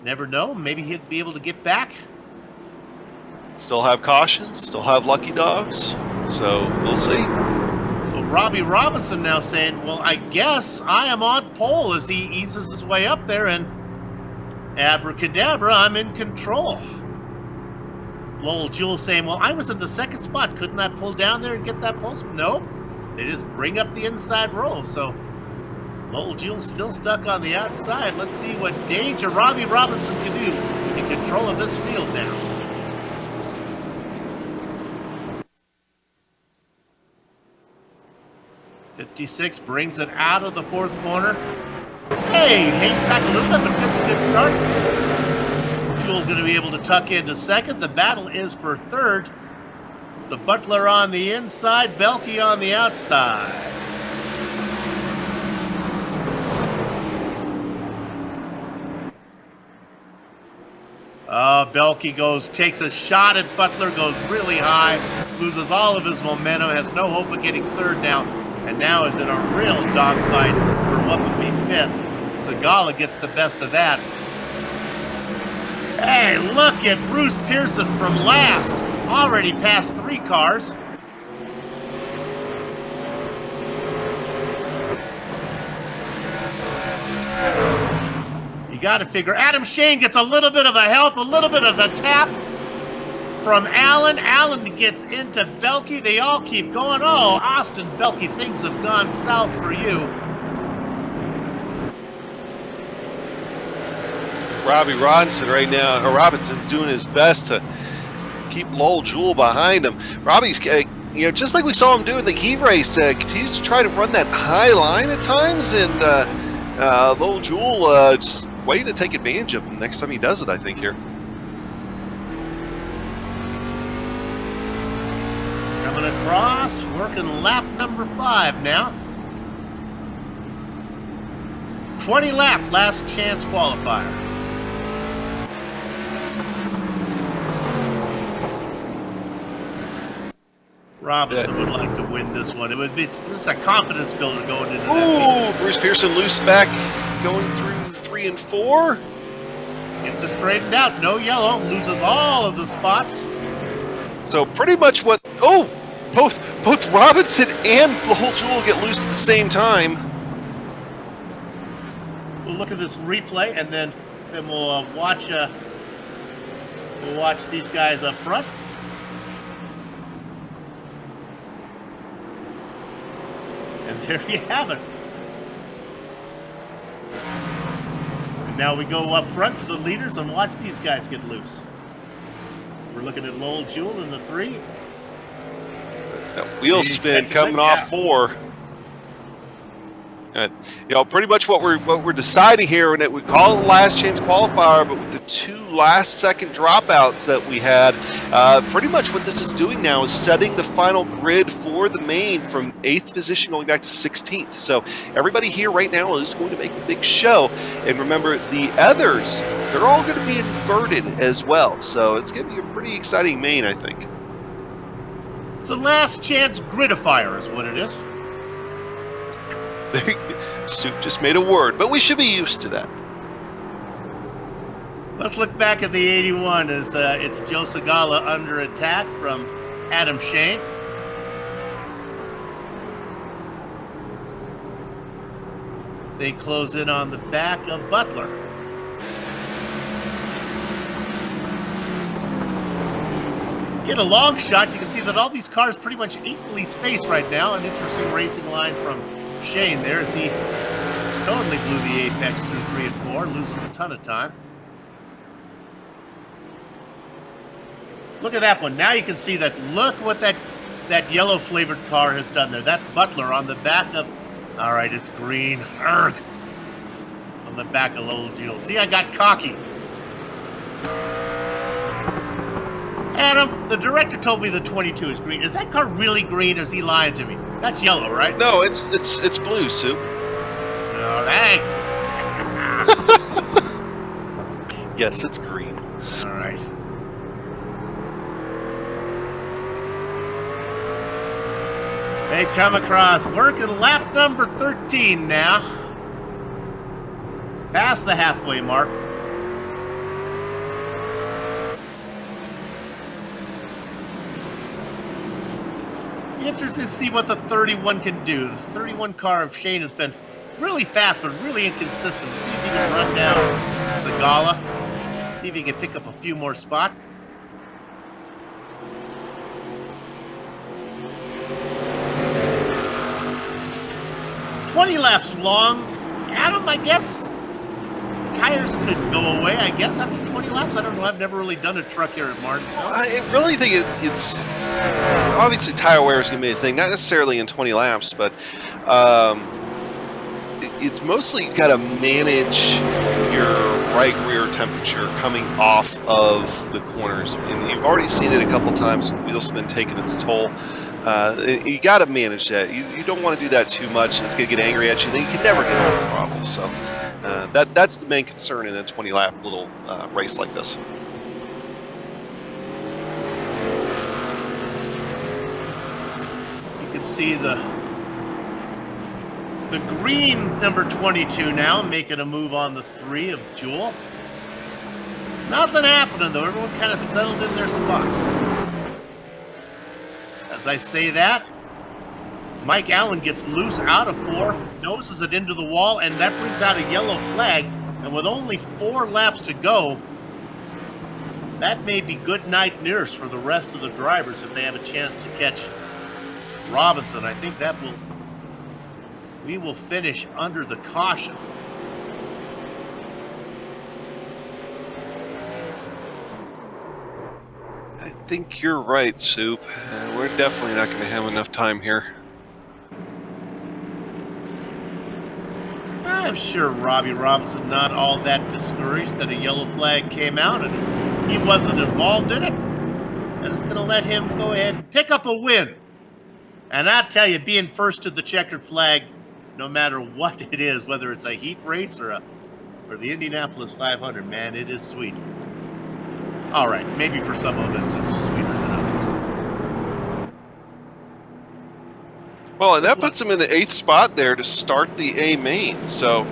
Never know, maybe he'd be able to get back. Still have cautions, still have lucky dogs, so we'll see. So Robbie Robinson now saying, well, I guess I am on pole as he eases his way up there, and abracadabra, I'm in control. Lowell Jewell saying, well, I was in the 2nd spot. Couldn't I pull down there and get that pole? Nope. They just bring up the inside row. So Lowell Jewell's still stuck on the outside. Let's see what Danger Robbie Robinson can do in control of this field now. '56 brings it out of the 4th corner. Hey, hangs back a little bit, but gets a good start. Jewell going to be able to tuck into 2nd. The battle is for 3rd. The Butler on the inside, Belkey on the outside. Belkey takes a shot at Butler, goes really high, loses all of his momentum, has no hope of getting 3rd now, and now is in a real dogfight for what would be 5th. Segala gets the best of that. Hey, look at Bruce Pearson from last. Already passed 3 cars. You got to figure. Adam Shane gets a little bit of a help, a little bit of a tap from Allen. Allen gets into Belkey. They all keep going. Oh, Austin Belkey, things have gone south for you. Robbie Robinson right now, Robinson's doing his best to keep Lowell Jewell behind him. Robbie's, just like we saw him do in the heat race, continues to try to run that high line at times, and Lowell Jewell just waiting to take advantage of him next time he does it, I think, here. Coming across, working lap number 5 now. 20 lap, last chance qualifier. Robinson would like to win this one. It would be just a confidence builder going into that. Ooh, Bruce Pearson loose back, going through 3 and 4. Gets it straightened out. No yellow. Loses all of the spots. So pretty much what... Oh! Both Robinson and Lowell Jewell get loose at the same time. We'll look at this replay, and then we'll watch these guys up front. And there you have it. And now we go up front to the leaders and watch these guys get loose. We're looking at Lowell Jewell in the 3. That wheel spin coming off 4. Pretty much what we're deciding here, and we call it the last chance qualifier, but with the 2 last-second dropouts that we had, pretty much what this is doing now is setting the final grid for the main from 8th position going back to 16th. So everybody here right now is going to make a big show, and remember the others, they're all going to be inverted as well. So it's going to be a pretty exciting main, I think. It's a last chance gridifier is what it is. Soup just made a word, but we should be used to that. Let's look back at the 81 as it's Joe Segala under attack from Adam Shane. They close in on the back of Butler. Get a long shot. You can see that all these cars pretty much equally spaced right now. An interesting racing line from Shane there as he totally blew the apex through 3 and 4, loses a ton of time. Look at that one. Now you can see that. Look what that yellow flavored car has done there. That's Butler on the back of... All right, it's green. Urgh. On the back of Lowell Jewel. See, I got cocky. Adam, the director told me the 22 is green. Is that car really green, or is he lying to me? That's yellow, right? No, it's blue, Soup. Oh, thanks. Yes, it's green. All right. They come across, working lap number 13 now. Past the halfway mark. Interested to see what the 31 can do. This 31 car of Shane has been really fast, but really inconsistent. See if he can run down Segala. See if he can pick up a few more spots. "20 laps long." Adam, I guess tires could go away, I guess, after 20 laps. I don't know. I've never really done a truck here at Martinsville. I really think it's obviously tire wear is going to be a thing, not necessarily in 20 laps, but it's mostly got to manage your right rear temperature coming off of the corners. And you've already seen it a couple times. Wheel spin taking its toll. You got to manage that. You don't want to do that too much, and it's going to get angry at you. Then you can never get on the throttle. So that's the main concern in a 20-lap little race like this. You can see the green number 22 now making a move on the 3 of Jewel. Nothing happening though. Everyone kind of settled in their spots. As I say that, Mike Allen gets loose out of 4, noses it into the wall, and that brings out a yellow flag. And with only 4 laps to go, that may be good night nurse for the rest of the drivers if they have a chance to catch Robinson. I think that we will finish under the caution. I think you're right, Soup. We're definitely not going to have enough time here. I'm sure Robbie Robinson not all that discouraged that a yellow flag came out and he wasn't involved in it. And it's going to let him go ahead and pick up a win. And I tell you, being first to the checkered flag, no matter what it is, whether it's a heat race or the Indianapolis 500, man, it is sweet. All right, maybe for some events it's sweeter than others. Well, and that puts him in the 8th spot there to start the A main. So,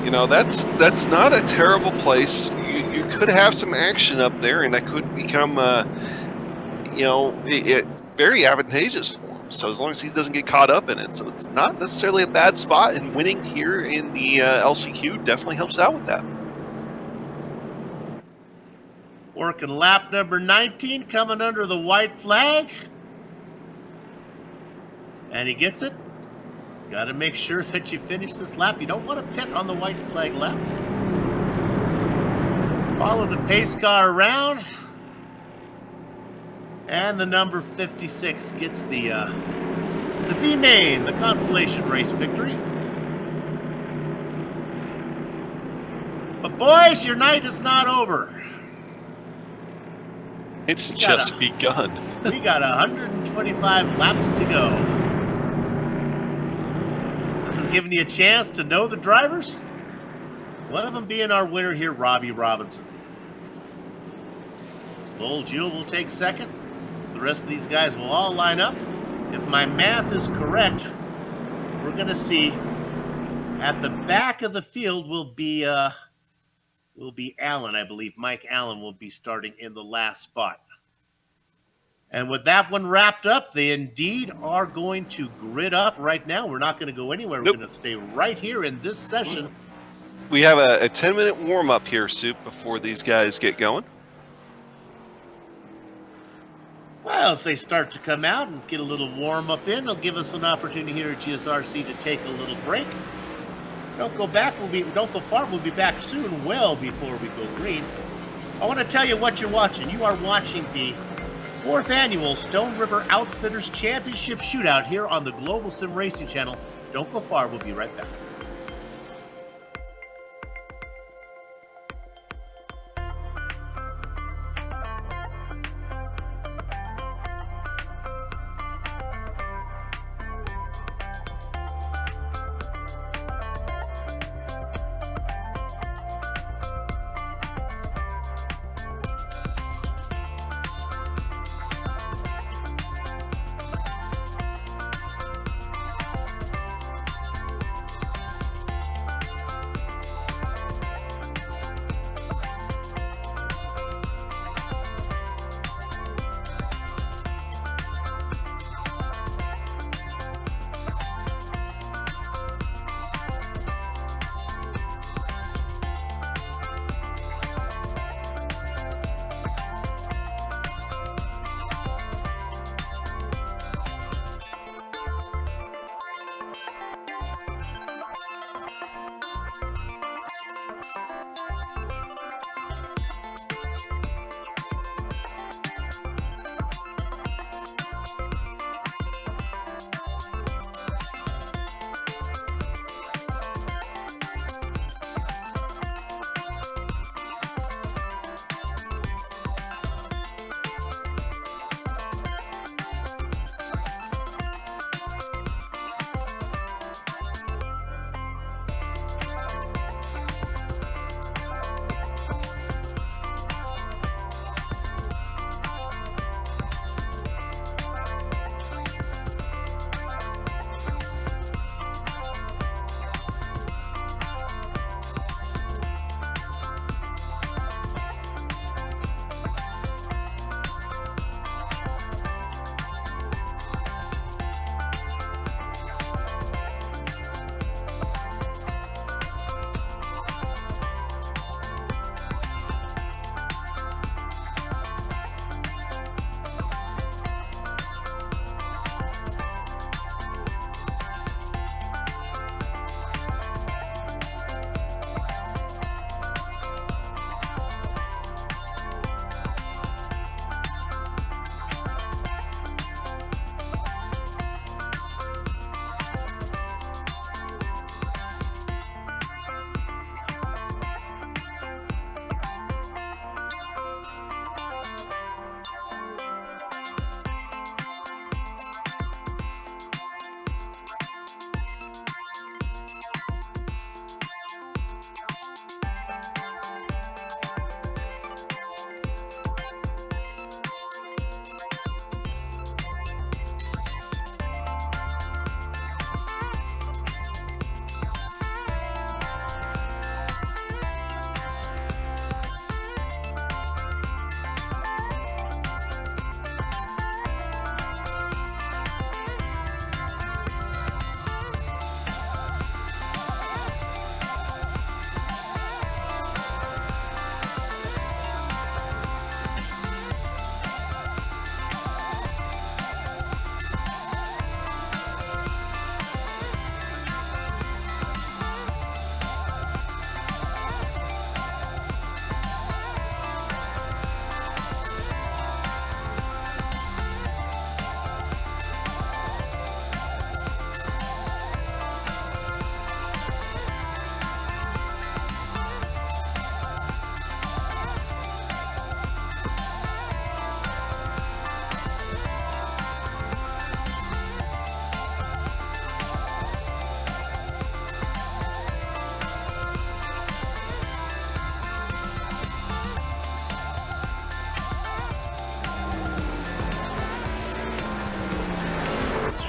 you know, that's not a terrible place. You could have some action up there, and that could become, you know, very advantageous for him. So as long as he doesn't get caught up in it. So it's not necessarily a bad spot, and winning here in the LCQ definitely helps out with that. Working lap number 19, coming under the white flag. And he gets it. Got to make sure that you finish this lap. You don't want to pit on the white flag lap. Follow the pace car around. And the number 56 gets the B main, the consolation race victory. But boys, your night is not over. It's just begun. We got 125 laps to go. This is giving you a chance to know the drivers. One of them being our winner here, Robbie Robinson. Lowell Jewel will take second. The rest of these guys will all line up. If my math is correct, we're going to see at the back of the field will be Allen, I believe. Mike Allen will be starting in the last spot. And with that one wrapped up, they indeed are going to grid up right now. We're not going to go anywhere. Nope. We're going to stay right here in this session. We have a 10-minute warm-up here, Soup, before these guys get going. Well, as they start to come out and get a little warm up in, they'll give us an opportunity here at GSRC to take a little break. Don't go back. Don't go far. We'll be back soon, well before we go green. I want to tell you what you're watching. You are watching the 4th annual Stone River Outfitters Championship Shootout here on the Global SimRacing Channel. Don't go far. We'll be right back.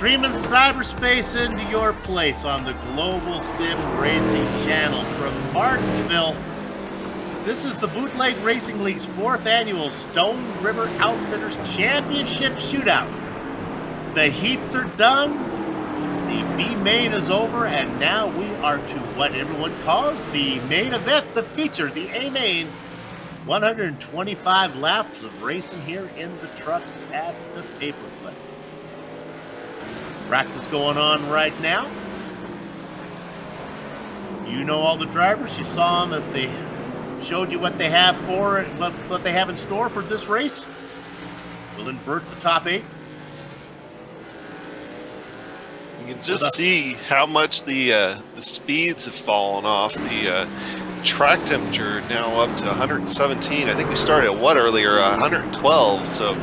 Streaming cyberspace into your place on the Global Sim Racing Channel from Martinsville. This is the Bootleg Racing League's 4th annual Stone River Outfitters Championship Shootout. The heats are done, the B-main is over, and now we are to what everyone calls the main event, the feature, the A-main. 125 laps of racing here in the trucks at the Paperclip. Practice going on right now. You know all the drivers. You saw them as they showed you what they have what they have in store for this race. We'll invert the top 8. You can just see how much the speeds have fallen off. The track temperature now up to 117. I think we started at what earlier? 112. So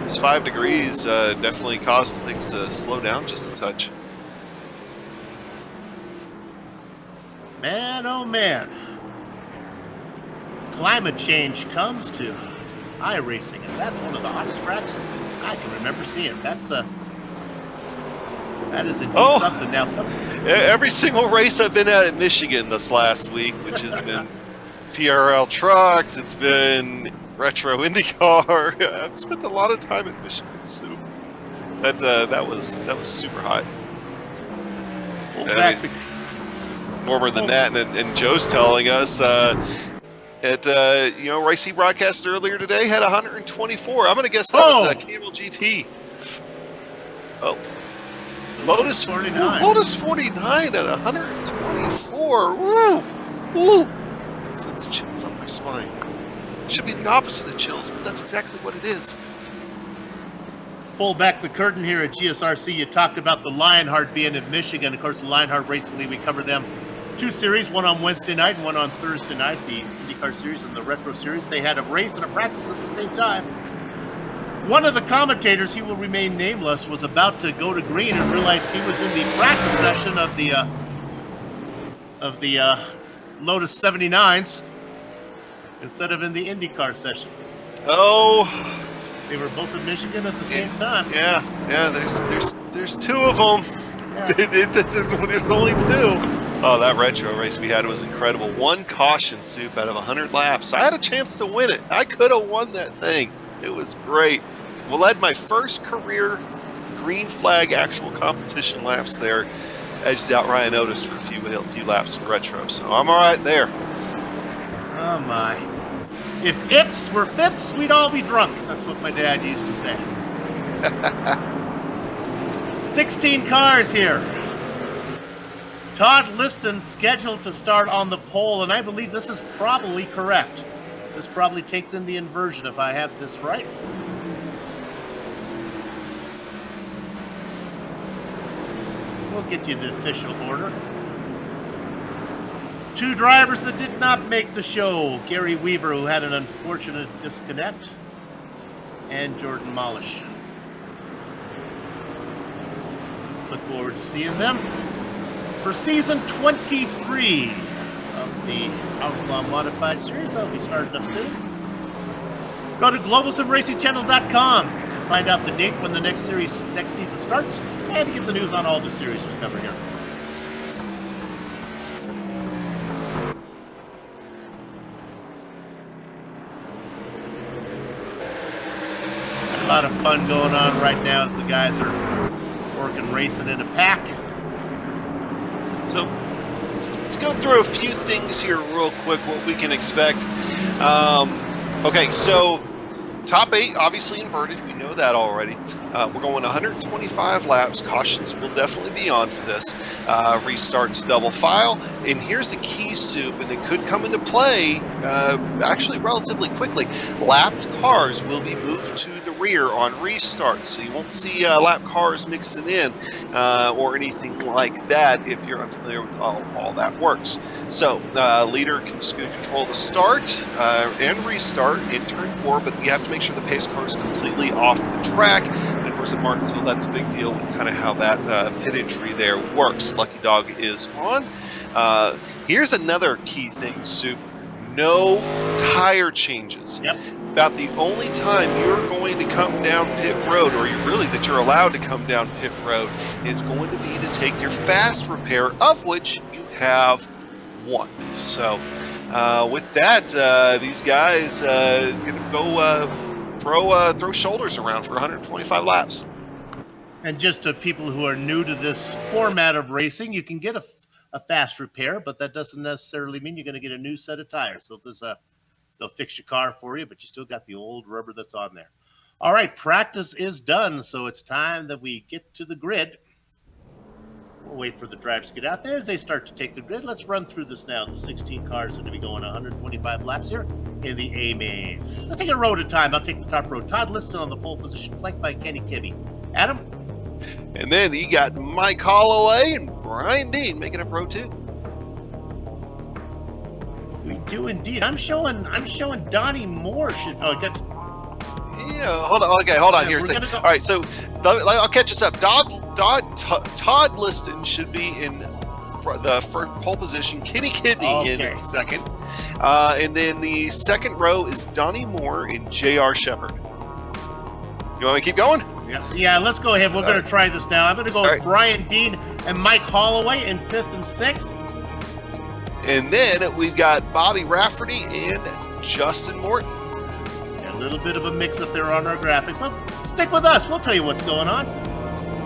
it's 5 degrees, definitely causing things to slow down just a touch. Man, oh man. Climate change comes to iRacing, and that's one of the hottest tracks I can remember seeing. That is indeed something. Now, every single race I've been at Michigan this last week, which has been PRL trucks, it's been retro IndyCar. I've spent a lot of time in Michigan, so that was super hot. Warmer than that, and Joe's telling us Racing broadcast earlier today had 124. I'm going to guess that was a Camel GT. Oh. Lotus 49. Lotus 49 at 124. Woo! Woo! That sends chills up my spine. It should be the opposite of chills, but that's exactly what it is. Pull back the curtain here at GSRC. You talked about the Lionheart being in Michigan. Of course, the Lionheart Racing League, we cover them. 2 series, one on Wednesday night and one on Thursday night, the IndyCar Series and the Retro Series. They had a race and a practice at the same time. One of the commentators, he will remain nameless, was about to go to green and realized he was in the practice session of the Lotus 79s instead of in the IndyCar session. Oh, they were both in Michigan at the same time. Yeah. There's 2 of them. Yeah. There's only 2. Oh, that retro race we had was incredible. 1 caution, Soup, out of 100 laps. I had a chance to win it. I could have won that thing. It was great. We led my first career green flag actual competition laps there. Edged out Ryan Otis for a few laps in retro, so I'm all right there. Oh my! If ifs were fifths, we'd all be drunk. That's what my dad used to say. 16 cars here. Todd Liston scheduled to start on the pole, and I believe this is probably correct. This probably takes in the inversion if I have this right. We'll get you the official order. 2 drivers that did not make the show. Gary Weaver, who had an unfortunate disconnect, and Jordan Molish. Look forward to seeing them for season 23 of the Outlaw Modified Series. That'll be starting up soon. Go to globalsimracingchannel.com to find out the date when the next season starts, and to get the news on all the series we cover here. A lot of fun going on right now as the guys are working racing in a pack. So let's go through a few things here real quick, what we can expect. Okay, so top 8 obviously inverted. We know that already. We're going 125 laps. Cautions will definitely be on for this. Restarts double file. And here's the key, Soup, and it could come into play actually relatively quickly. Lapped cars will be moved to the rear on restart, so you won't see lap cars mixing in or anything like that if you're unfamiliar with all that works. So leader can control the start and restart in turn 4, but you have to make sure the pace car is completely off the track. And of course at Martinsville, that's a big deal with kind of how that pit entry there works. Lucky Dog is on. Here's another key thing, Soup. No tire changes. Yep. About the only time you're going to come down pit road, or that you're allowed to come down pit road, is going to be to take your fast repair, of which you have 1. So with that, these guys gonna go throw shoulders around for 125 laps. And just to people who are new to this format of racing, you can get a fast repair, but that doesn't necessarily mean you're going to get a new set of tires. So there's they'll fix your car for you, but you still got the old rubber that's on there. All right, practice is done, so it's time that we get to the grid. We'll wait for the drivers to get out there as they start to take the grid. Let's run through this now. The 16 cars are going to be going 125 laps here in the A main. Let's take a row at a time. I'll take the top row. Todd Liston on the pole position, flanked by Kenny Kibbe. Adam? And then you got Mike Holloway and Brian Dean making up row 2. We do indeed. I'm showing Donnie Moore. Yeah, hold on. Okay, hold on here a second. All right, so I'll catch us up. Todd Liston should be in the first pole position. Kenny Kidney in second. And then the second row is Donnie Moore and J.R. Shepard. You want me to keep going? Yeah, let's go ahead. We're going to try this now. I'm going to go with Brian Dean and Mike Holloway in 5th and 6th. And then we've got Bobby Rafferty and Justin Morton. A little bit of a mix-up there on our graphic, but stick with us. We'll tell you what's going on.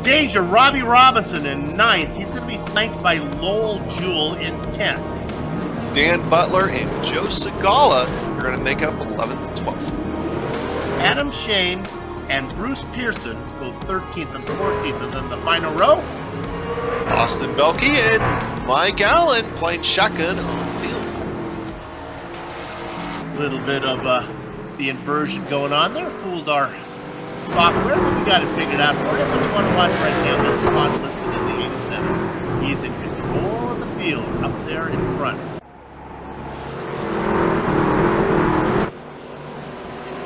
Danger, Robbie Robinson in 9th. He's going to be flanked by Lowell Jewell in 10th. Dan Butler and Joe Segala are going to make up 11th and 12th. Adam Shane and Bruce Pearson go 13th and 14th. And then the final row, Austin Belke and Mike Allen playing shotgun on the field. A little bit of the inversion going on there. Fooled our software, but we got it figured out for you. But you want to watch right now. This is Todd Liston in the 87. He's in control of the field up there in front.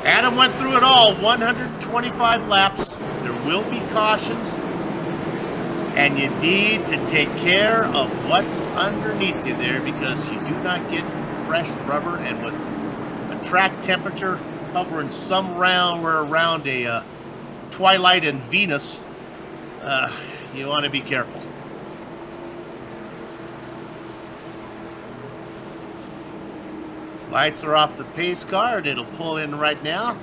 Adam went through it all, 125 laps. There will be cautions, and you need to take care of what's underneath you there because you do not get fresh rubber, and with a track temperature hovering somewhere around a Twilight and Venus, you want to be careful. Lights are off the pace car, and it'll pull in right now,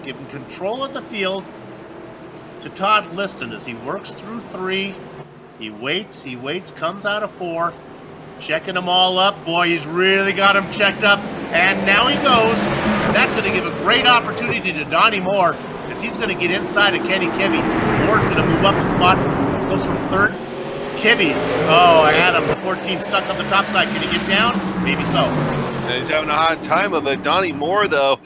giving control of the field to Todd Liston as he works through 3. He waits, comes out of 4, checking them all up. Boy, he's really got them checked up, and now he goes. And that's going to give a great opportunity to Donnie Moore as he's going to get inside of Kenny Kibbe. Moore's going to move up a spot. This goes from 3rd. Kibbe, Adam, 14 stuck on the top side. Can he get down? Maybe so. He's having a hard time of it. Donnie Moore, though,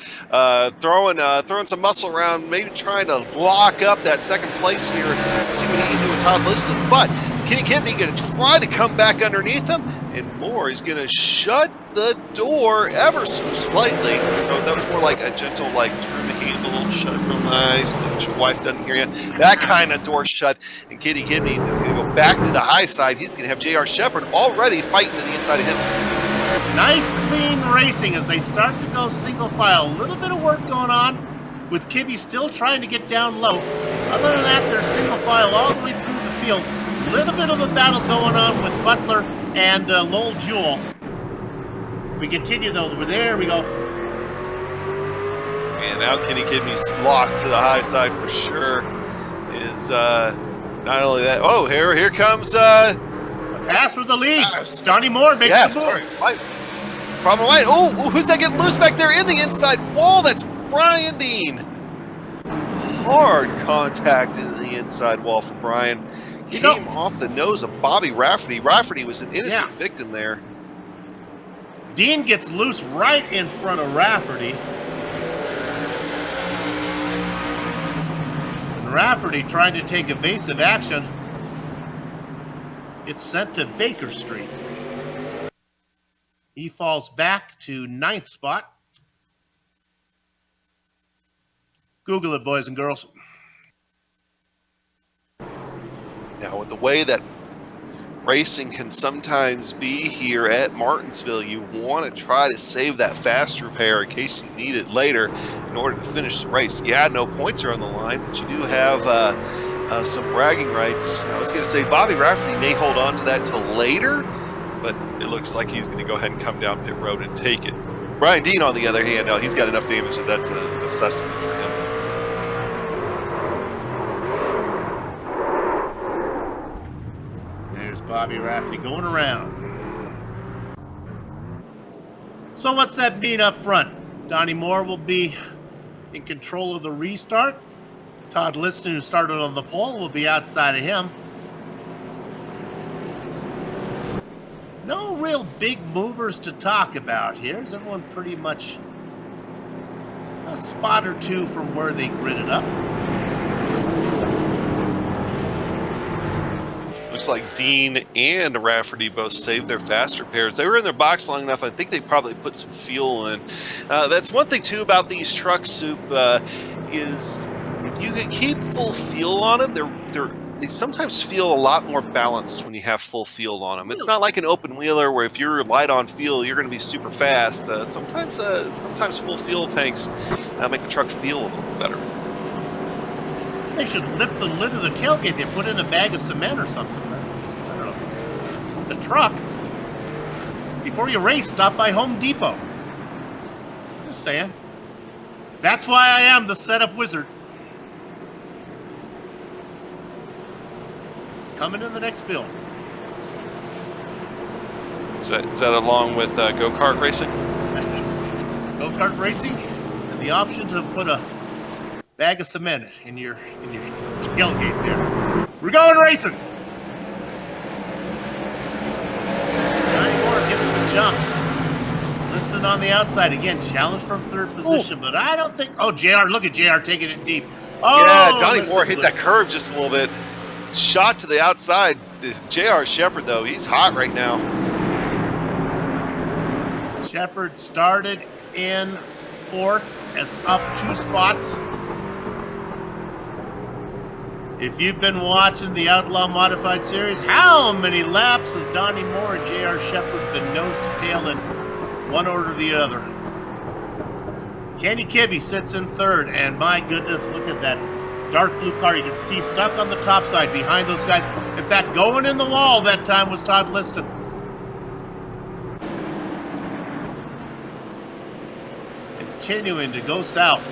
throwing some muscle around, maybe trying to lock up that second place here. See what he can do with Todd Liston. But Kenny Kibbe going to try to come back underneath him, and Moore is going to shut the door ever so slightly. So that was more like a gentle, like, turn the handle, shut it real nice, make sure your wife doesn't hear you. That kind of door shut, and Kenny Kibbe is going to go back to the high side. He's going to have J.R. Shepard already fighting to the inside of him. Nice, clean racing as they start to go single file. A little bit of work going on with Kibbe still trying to get down low. Other than that, they're single file all the way through the field. A little bit of a battle going on with Butler and Lowell Jewell. We continue, though. There we go. And now Kenny Kibbe's locked to the high side for sure. Is not only that. Oh, here comes. Pass for the lead. Donnie Moore makes the move. Sorry. Problem white. Oh, who's that getting loose back there in the inside wall? That's Brian Dean. Hard contact in the inside wall for Brian. Came off the nose of Bobby Rafferty. Rafferty was an innocent victim there. Dean gets loose right in front of Rafferty. And Rafferty trying to take evasive action. It's sent to Baker Street. He falls back to 9th spot. Google it, boys and girls. Now, with the way that racing can sometimes be here at Martinsville, you want to try to save that fast repair in case you need it later in order to finish the race. Yeah, no points are on the line, but you do have some bragging rights. I was going to say Bobby Rafferty may hold on to that till later, but it looks like he's going to go ahead and come down pit road and take it. Brian Dean, on the other hand, no, he's got enough damage that that's a necessity for him. There's Bobby Rafferty going around. So what's that mean up front? Donnie Moore will be in control of the restart. Todd Liston, who started on the pole, will be outside of him. No real big movers to talk about here. Is everyone pretty much a spot or two from where they gridded up? Looks like Dean and Rafferty both saved their faster pairs. They were in their box long enough. I think they probably put some fuel in. That's one thing too about these trucks, Soup, is if you can keep full fuel on them, they sometimes feel a lot more balanced when you have full fuel on them. It's not like an open wheeler where if you're light on fuel, you're going to be super fast. Sometimes full fuel tanks make the truck feel a little better. They should lift the lid of the tailgate and put in a bag of cement or something. I don't know. It's a truck. Before you race, stop by Home Depot. Just saying. That's why I am the setup wizard. Coming in the next build. Is that along with go-kart racing? Go-kart racing and the option to put a bag of cement in your tailgate there. We're going racing. Johnny Moore gets the jump. Listed on the outside again, challenged from third position, but I don't think. Oh, JR, look at JR taking it deep. Oh, yeah, Donnie Moore hit that curve just a little bit. Shot to the outside. JR Shepard, though, he's hot right now. Shepard started in fourth, as up 2 spots. If you've been watching the Outlaw Modified Series, how many laps has Donnie Moore and JR Shepard been nose to tail in one order or the other? Kenny Kibbe sits in third, and my goodness, look at that dark blue car. You can see stuck on the top side behind those guys. In fact, going in the wall that time was Todd Liston. Continuing to go south.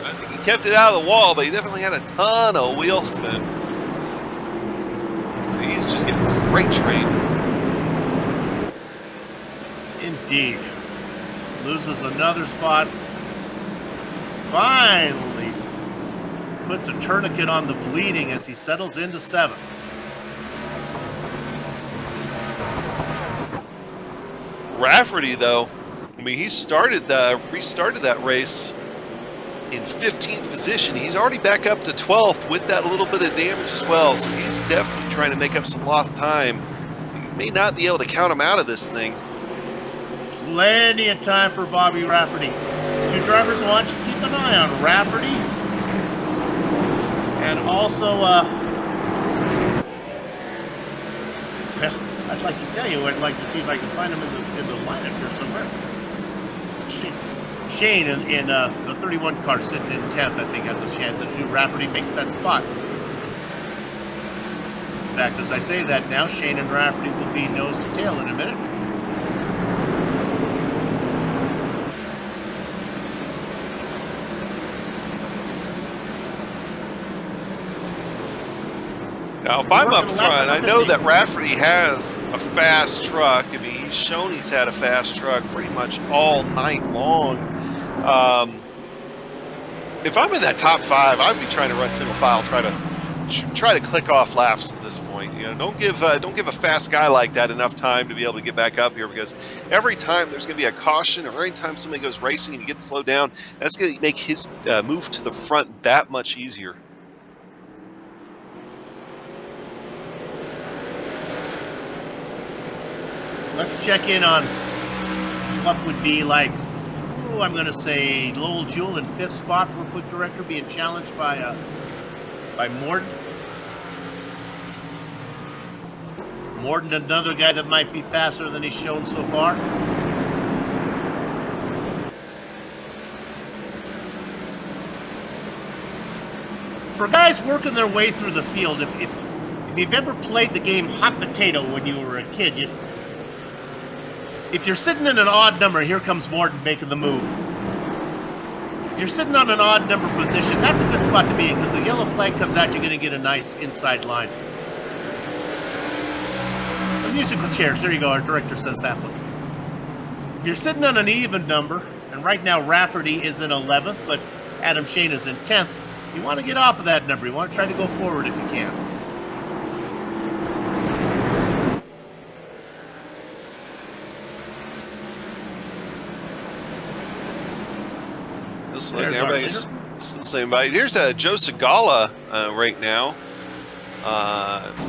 I think he kept it out of the wall, but he definitely had a ton of wheel spin. He's just getting freight trained. Indeed. Loses another spot. Finally puts a tourniquet on the bleeding as he settles into 7th. Rafferty, though, I mean, he restarted that race in 15th position. He's already back up to 12th with that little bit of damage as well, so he's definitely trying to make up some lost time. He may not be able to count him out of this thing. Plenty of time for Bobby Rafferty. 2 drivers want you to keep an eye on Rafferty. And also, well, I'd like to tell you, I'd like to see if I can find him in the lineup here somewhere. Shane in the 31 car sitting in 10th, I think, has a chance that Rafferty makes that spot. In fact, as I say that now, Shane and Rafferty will be nose to tail in a minute. Now, if I'm up front, I know that Rafferty has a fast truck. I mean, he's shown he's had a fast truck pretty much all night long. If I'm in that top 5, I'd be trying to run single file, try to click off laps at this point. You know, don't give a fast guy like that enough time to be able to get back up here, because every time there's going to be a caution, or every time somebody goes racing and you get to slow down, that's going to make his move to the front that much easier. Let's check in on what would be like, I'm going to say Lowell Jewell in 5th spot for quick director, being challenged by Morden. Morden, another guy that might be faster than he's shown so far. For guys working their way through the field, if you've ever played the game Hot Potato when you were a kid, if you're sitting in an odd number, here comes Morden making the move. If you're sitting on an odd number position, that's a good spot to be in, because the yellow flag comes out, you're going to get a nice inside line. The musical chairs, there you go, our director says that one. If you're sitting on an even number, And right now, Rafferty is in 11th, but Adam Shane is in 10th. You want to get off of that number. You want to try to go forward if you can. Looks like everybody's the same body. Here's Joe Segala right now,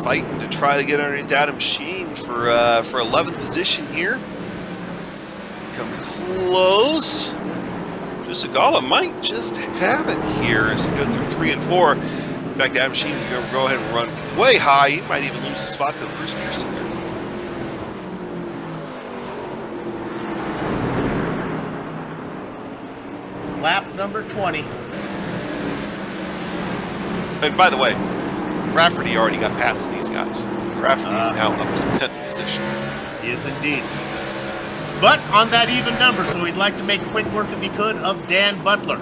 fighting to try to get underneath Adam Sheen for 11th position here. Come close. Joe Segala might just have it here as we go through 3 and 4. In fact, Adam Sheen can go ahead and run way high. He might even lose the spot to Bruce Pearson there. Lap number 20. And by the way, Rafferty already got past these guys. Rafferty's now up to 10th position. He is indeed. But on that even number, so he'd like to make quick work if he could of Dan Butler.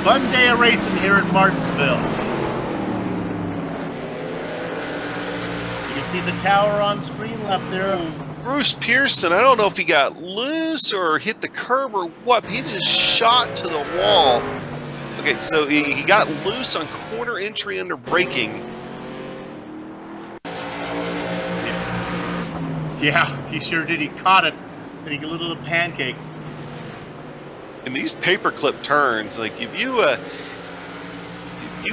Fun day of racing here at Martinsville. You can see the tower on screen left there. Bruce Pearson, I don't know if he got loose or hit the curb or what. He just shot to the wall. Okay, so he got loose on corner entry under braking. Yeah, he sure did. He caught it. And he got a little pancake. In these paperclip turns, like if you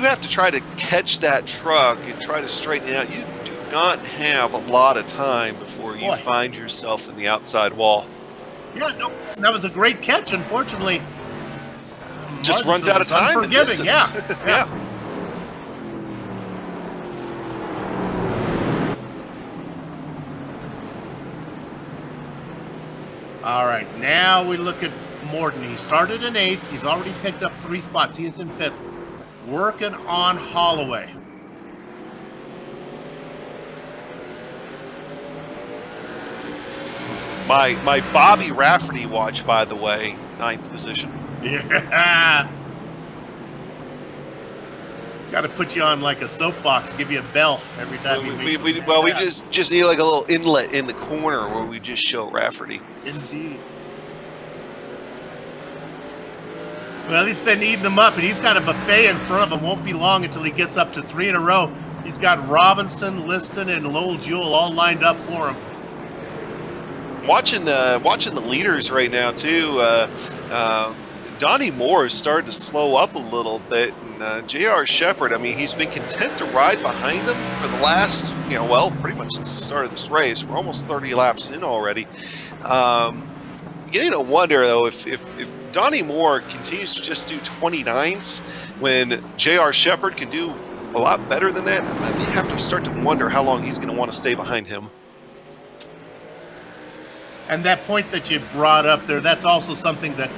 have to try to catch that truck and try to straighten it out, you do not have a lot of time before you find yourself in the outside wall. Yeah, no, that was a great catch. Unfortunately, just runs out of time. Unforgiving, yeah. Yeah. All right, now we look at Morton. He started in 8th. He's already picked up 3 spots. He is in 5th. Working on Holloway. My Bobby Rafferty watch, by the way, 9th position. Yeah. Got to put you on like a soapbox, give you a bell every time you meet. We just need like a little inlet in the corner where we just show Rafferty. Indeed. Well, he's been eating them up, and he's got a buffet in front of him. Won't be long until he gets up to 3 in a row. He's got Robinson, Liston, and Lowell Jewell all lined up for him. Watching the leaders right now too. Donnie Moore has started to slow up a little bit, and J.R. Shepard, I mean, he's been content to ride behind him for the last, pretty much since the start of this race. We're almost 30 laps in already. Getting to wonder though if Donnie Moore continues to just do 29s when J.R. Shepard can do a lot better than that. I mean, have to start to wonder how long he's going to want to stay behind him. And that point that you brought up there, that's also something that,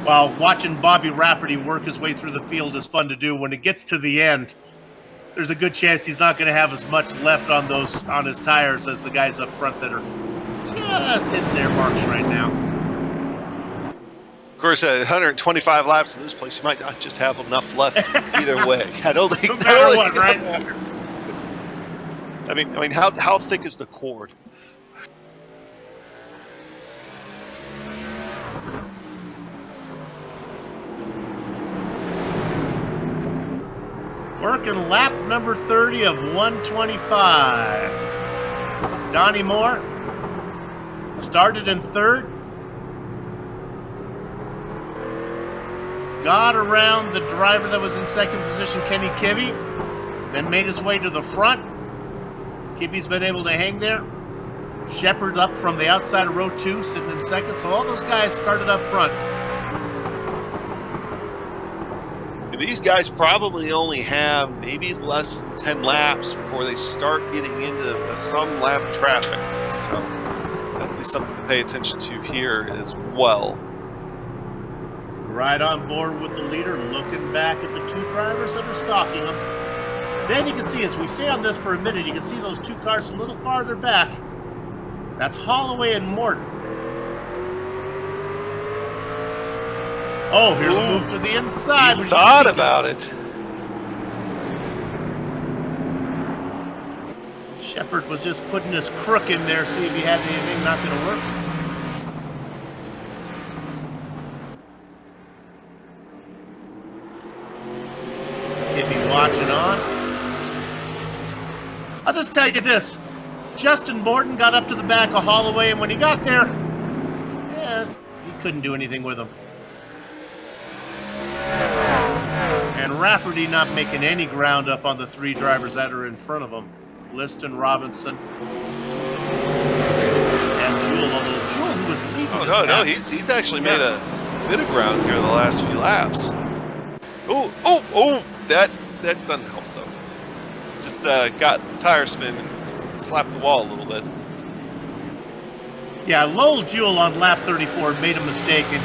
while watching Bobby Rafferty work his way through the field is fun to do, when it gets to the end, there's a good chance he's not going to have as much left on his tires as the guys up front that are just hitting their marks right now. Of course, at 125 laps in this place, you might not just have enough left either way. I don't think no matter what, right? Matter. I mean, how thick is the cord? Working lap number 30 of 125. Donnie Moore started in 3rd. Got around the driver that was in 2nd position, Kenny Kibbe. Then made his way to the front. Kibbe's been able to hang there. Shepard up from the outside of row 2, sitting in 2nd. So all those guys started up front. These guys probably only have maybe less than 10 laps before they start getting into some lap traffic. So that'll be something to pay attention to here as well. Right on board with the leader, looking back at the 2 drivers that are stalking him. Then you can see, as we stay on this for a minute, you can see those 2 cars a little farther back. That's Holloway and Morton. Oh, here's a move to the inside. You thought about it. Shepard was just putting his crook in there, see if he had anything not going to work. Kibbe watching on. I'll just tell you this. Justin Morton got up to the back of Holloway, and when he got there, he couldn't do anything with him. And Rafferty not making any ground up on the 3 drivers that are in front of him. Liston, Robinson, and Jewell. Although Jewell, who was leading. Oh no, he's actually made a bit of ground here the last few laps. Oh! That doesn't help though. Just got tire spin and slapped the wall a little bit. Yeah, Lowell Jewell on lap 34 made a mistake, and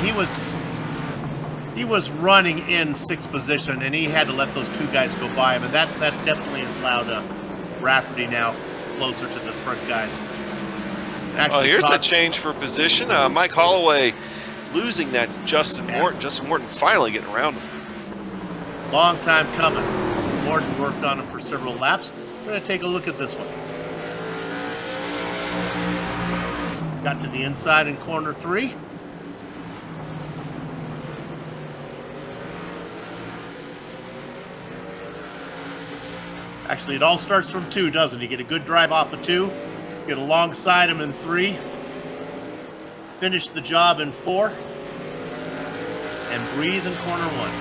he was running in 6th position, and he had to let those 2 guys go by him, and that definitely has allowed Rafferty now closer to the front guys. Actually, here's a change for position. Mike Holloway losing that Justin Morton. Justin Morton finally getting around him. Long time coming. Morton worked on him for several laps. We're going to take a look at this one. Got to the inside in corner 3. Actually, it all starts from 2, doesn't it? You get a good drive off of 2, get alongside him in 3, finish the job in 4, and breathe in corner 1.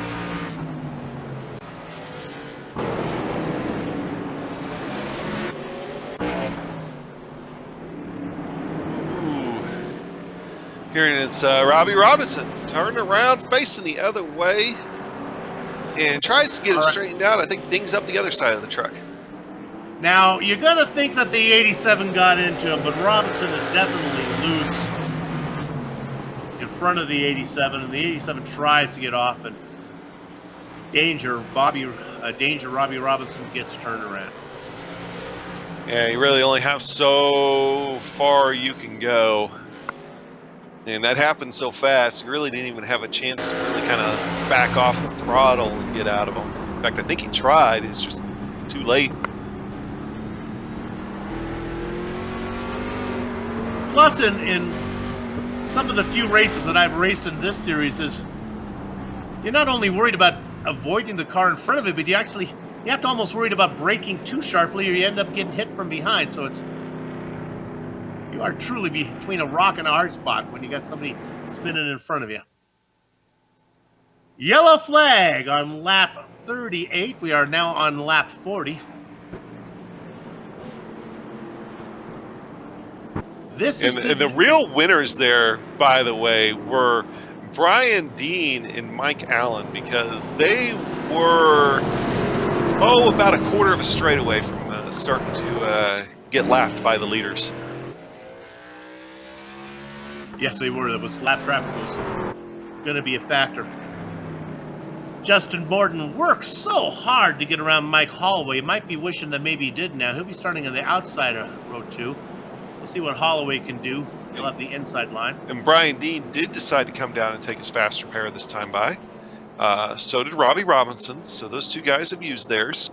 Here it's Robbie Robinson turned around, facing the other way, and tries to get it straightened out. I think dings up the other side of the truck. Now, you're going to think that the 87 got into him, but Robinson is definitely loose in front of the 87, and the 87 tries to get off, and Danger Robbie Robinson gets turned around. Yeah, you really only have so far you can go. And that happened so fast, you really didn't even have a chance to really kind of back off the throttle and get out of him. In fact, I think he tried. It's just too late. Plus, in some of the few races that I've raced in this series, is you're not only worried about avoiding the car in front of it, but you have to almost worry about braking too sharply, or you end up getting hit from behind. So you are truly between a rock and a hard spot when you got somebody spinning in front of you. Yellow flag on lap 38. We are now on lap 40. And the real winners there, by the way, were Brian Dean and Mike Allen, because they were, about a quarter of a straightaway from starting to get lapped by the leaders. Yes, they were. Lap traffic was going to be a factor. Justin Morton works so hard to get around Mike Holloway. He might be wishing that maybe he did now. He'll be starting on the outside of row 2. We'll see what Holloway can do. He'll have the inside line. And Brian Dean did decide to come down and take his faster pair this time by. So did Robbie Robinson. So those 2 guys have used theirs.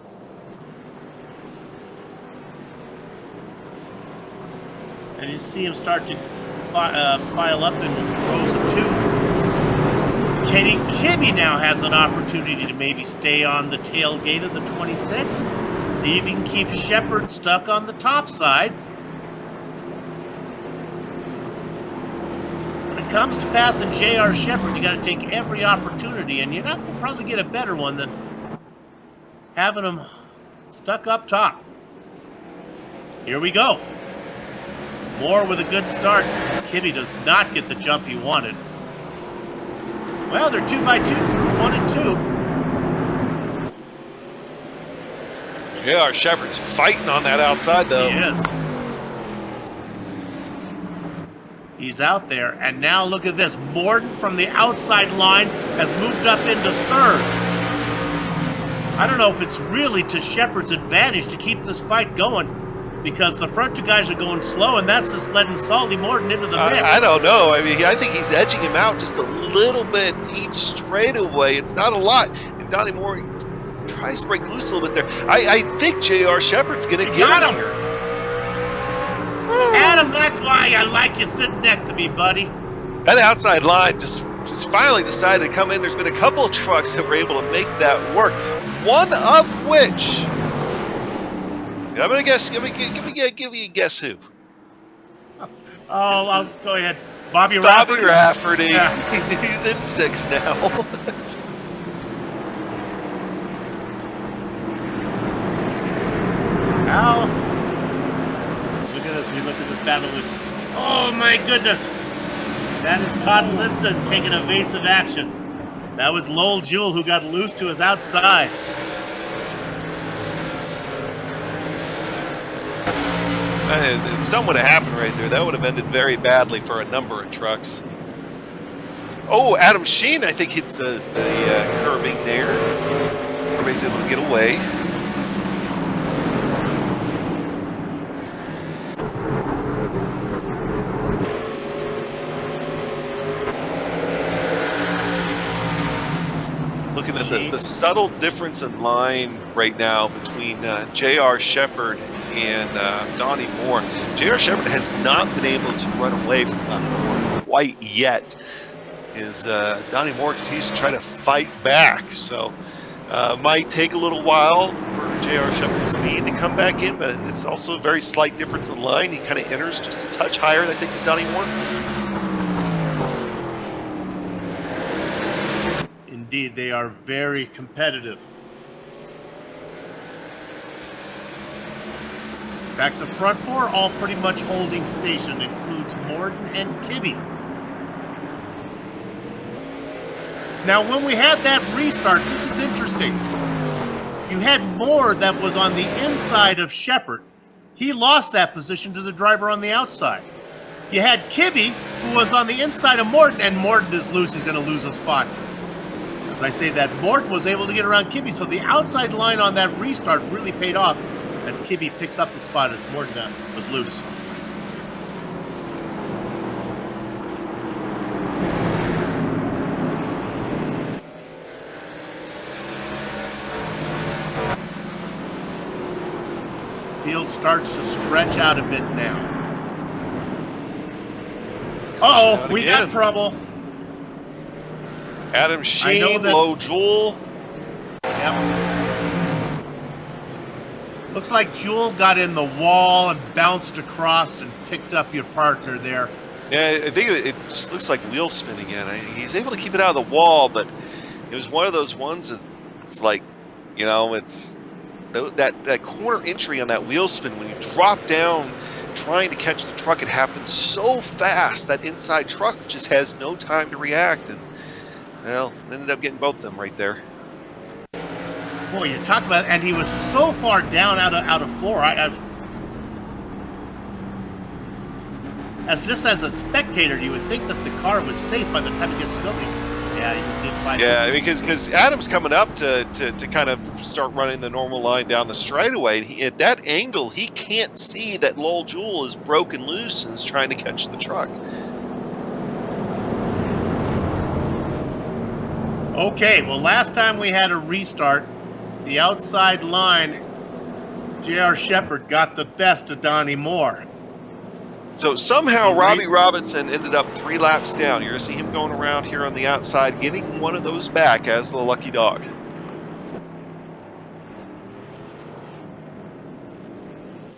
And you see him start to file up in rows of 2. Kenny Kibbe now has an opportunity to maybe stay on the tailgate of the 26. See if he can keep Shepard stuck on the top side. When it comes to passing J.R. Shepard, you got to take every opportunity, and you're not going to probably get a better one than having him stuck up top. Here we go. Moore with a good start. Kibbe does not get the jump he wanted. Well, they're 2x2 through 1 and 2. Yeah, our Shepard's fighting on that outside, though. He is. He's out there, and now look at this. Morton from the outside line has moved up into 3rd. I don't know if it's really to Shepard's advantage to keep this fight going, because the front 2 guys are going slow, and that's just letting Salty Morton into the mix. I don't know. I mean, I think he's edging him out just a little bit each straightaway. It's not a lot. And Donnie Moore tries to break loose a little bit there. I think J.R. Shepard's going to get him here. Adam, that's why I like you sitting next to me, buddy. That outside line just finally decided to come in. There's been a couple of trucks that were able to make that work. One of which, I'm gonna guess. Give me a guess who. Oh, I'll go ahead. Bobby Rafferty. Yeah. He's in 6 now. Now, look at this. We look at this battle with. Oh my goodness! That is Todd Lista taking evasive action. That was Lowell Jewell who got loose to his outside. Something would have happened right there. That would have ended very badly for a number of trucks. Oh, Adam Sheen, I think hits the curbing there. Everybody's able to get away. Looking at the subtle difference in line right now between J.R. Shepard and Donnie Moore. J.R. Shepard has not been able to run away from Donnie Moore quite yet. Donnie Moore continues to try to fight back, so might take a little while for J.R. Shepard's speed to come back in, but it's also a very slight difference in line. He kind of enters just a touch higher, I think, than Donnie Moore. Indeed, they are very competitive. In fact, the front four all pretty much holding station, includes Morton and Kibbe. Now, when we had that restart, this is interesting. You had Moore that was on the inside of Shepard. He lost that position to the driver on the outside. You had Kibbe, who was on the inside of Morton, and Morton is loose. He's going to lose a spot. As I say that, Morton was able to get around Kibbe, so the outside line on that restart really paid off as Kibbe picks up the spot as Morton was loose. Field starts to stretch out a bit now. Uh-oh, we got trouble. Adam Sheen, Low Jewell. Yep. Looks like Jewell got in the wall and bounced across and picked up your partner there. Yeah, I think it just looks like wheel spin again. He's able to keep it out of the wall, but it was one of those ones that it's like, you know, it's that corner entry on that wheel spin when you drop down trying to catch the truck, it happens so fast that inside truck just has no time to react, and well, ended up getting both of them right there. Boy, you talk about it, and he was so far down out of four. As a spectator, you would think that the car was safe by the time it gets to go. Yeah, you can see it fighting. Yeah, because Adam's coming up to kind of start running the normal line down the straightaway. And at that angle, he can't see that Lowell Jewell is broken loose and is trying to catch the truck. Okay, well, last time we had a restart, the outside line, J.R. Shepard got the best of Donnie Moore. So somehow Robbie Robinson ended up 3 laps down. You're going to see him going around here on the outside, getting one of those back as the lucky dog.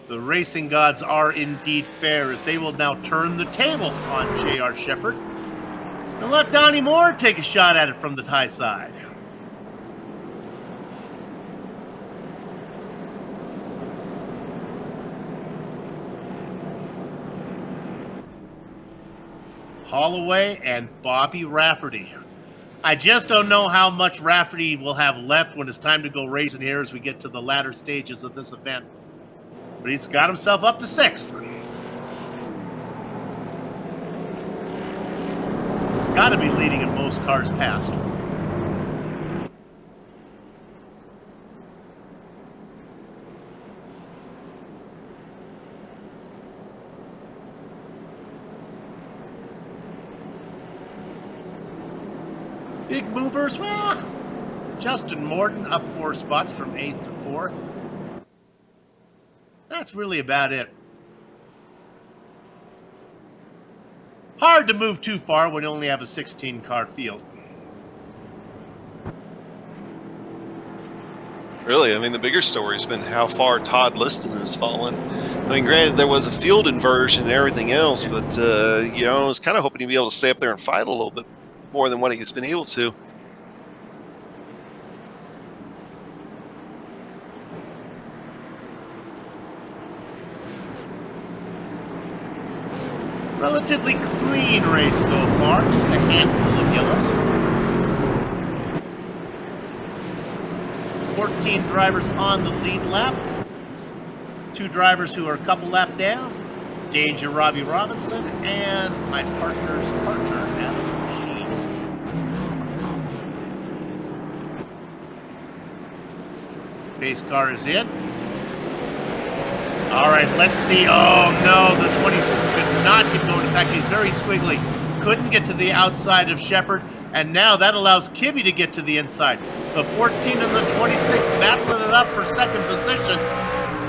The racing gods are indeed fair, as they will now turn the table on J.R. Shepard and let Donnie Moore take a shot at it from the high side. Holloway and Bobby Rafferty. I just don't know how much Rafferty will have left when it's time to go racing here as we get to the latter stages of this event. But he's got himself up to 6th. Got to be leading in most cars passed. Big movers, well, Justin Morton up 4 spots from 8th to 4th. That's really about it. Hard to move too far when you only have a 16-car field. Really, I mean, the bigger story's been how far Todd Liston has fallen. I mean, granted, there was a field inversion and everything else, but, you know, I was kind of hoping he'd be able to stay up there and fight a little bit more than what he's been able to. Relatively clean race so far, just a handful of yellows. 14 drivers on the lead lap. 2 drivers who are a couple lap down. Danger Robbie Robinson and my partner's partner, Adam Sheen. Base car is in. All right, let's see. Oh, no, the 26 could not get going. In fact, he's very squiggly. Couldn't get to the outside of Shepard, and now that allows Kibbe to get to the inside. The 14 and the 26 battling it up for second position,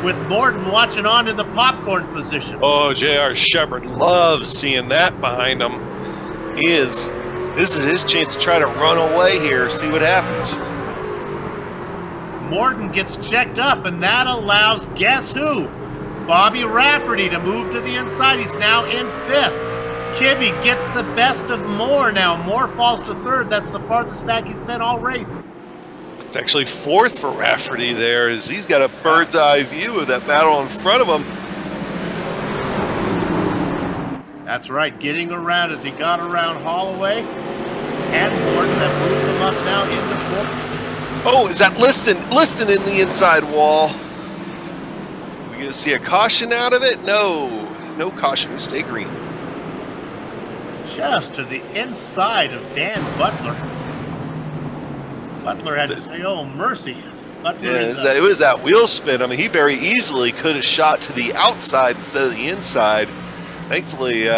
with Morton watching on in the popcorn position. Oh, J.R. Shepard loves seeing that behind him. This is his chance to try to run away here, see what happens. Morton gets checked up, and that allows, guess who? Bobby Rafferty to move to the inside. He's now in 5th. Kibbe gets the best of Moore now. Moore falls to 3rd. That's the farthest back he's been all race. It's actually 4th for Rafferty there, as he's got a bird's eye view of that battle in front of him. That's right, getting around as he got around Holloway and Morton. That moves him up now into 4th. Oh, is that Liston? Liston in the inside wall. We gonna see a caution out of it? No, no caution. Stay green. Just to the inside of Dan Butler. Butler had to say, "Oh mercy!" Butler it was that wheel spin. I mean, he very easily could have shot to the outside instead of the inside. Thankfully,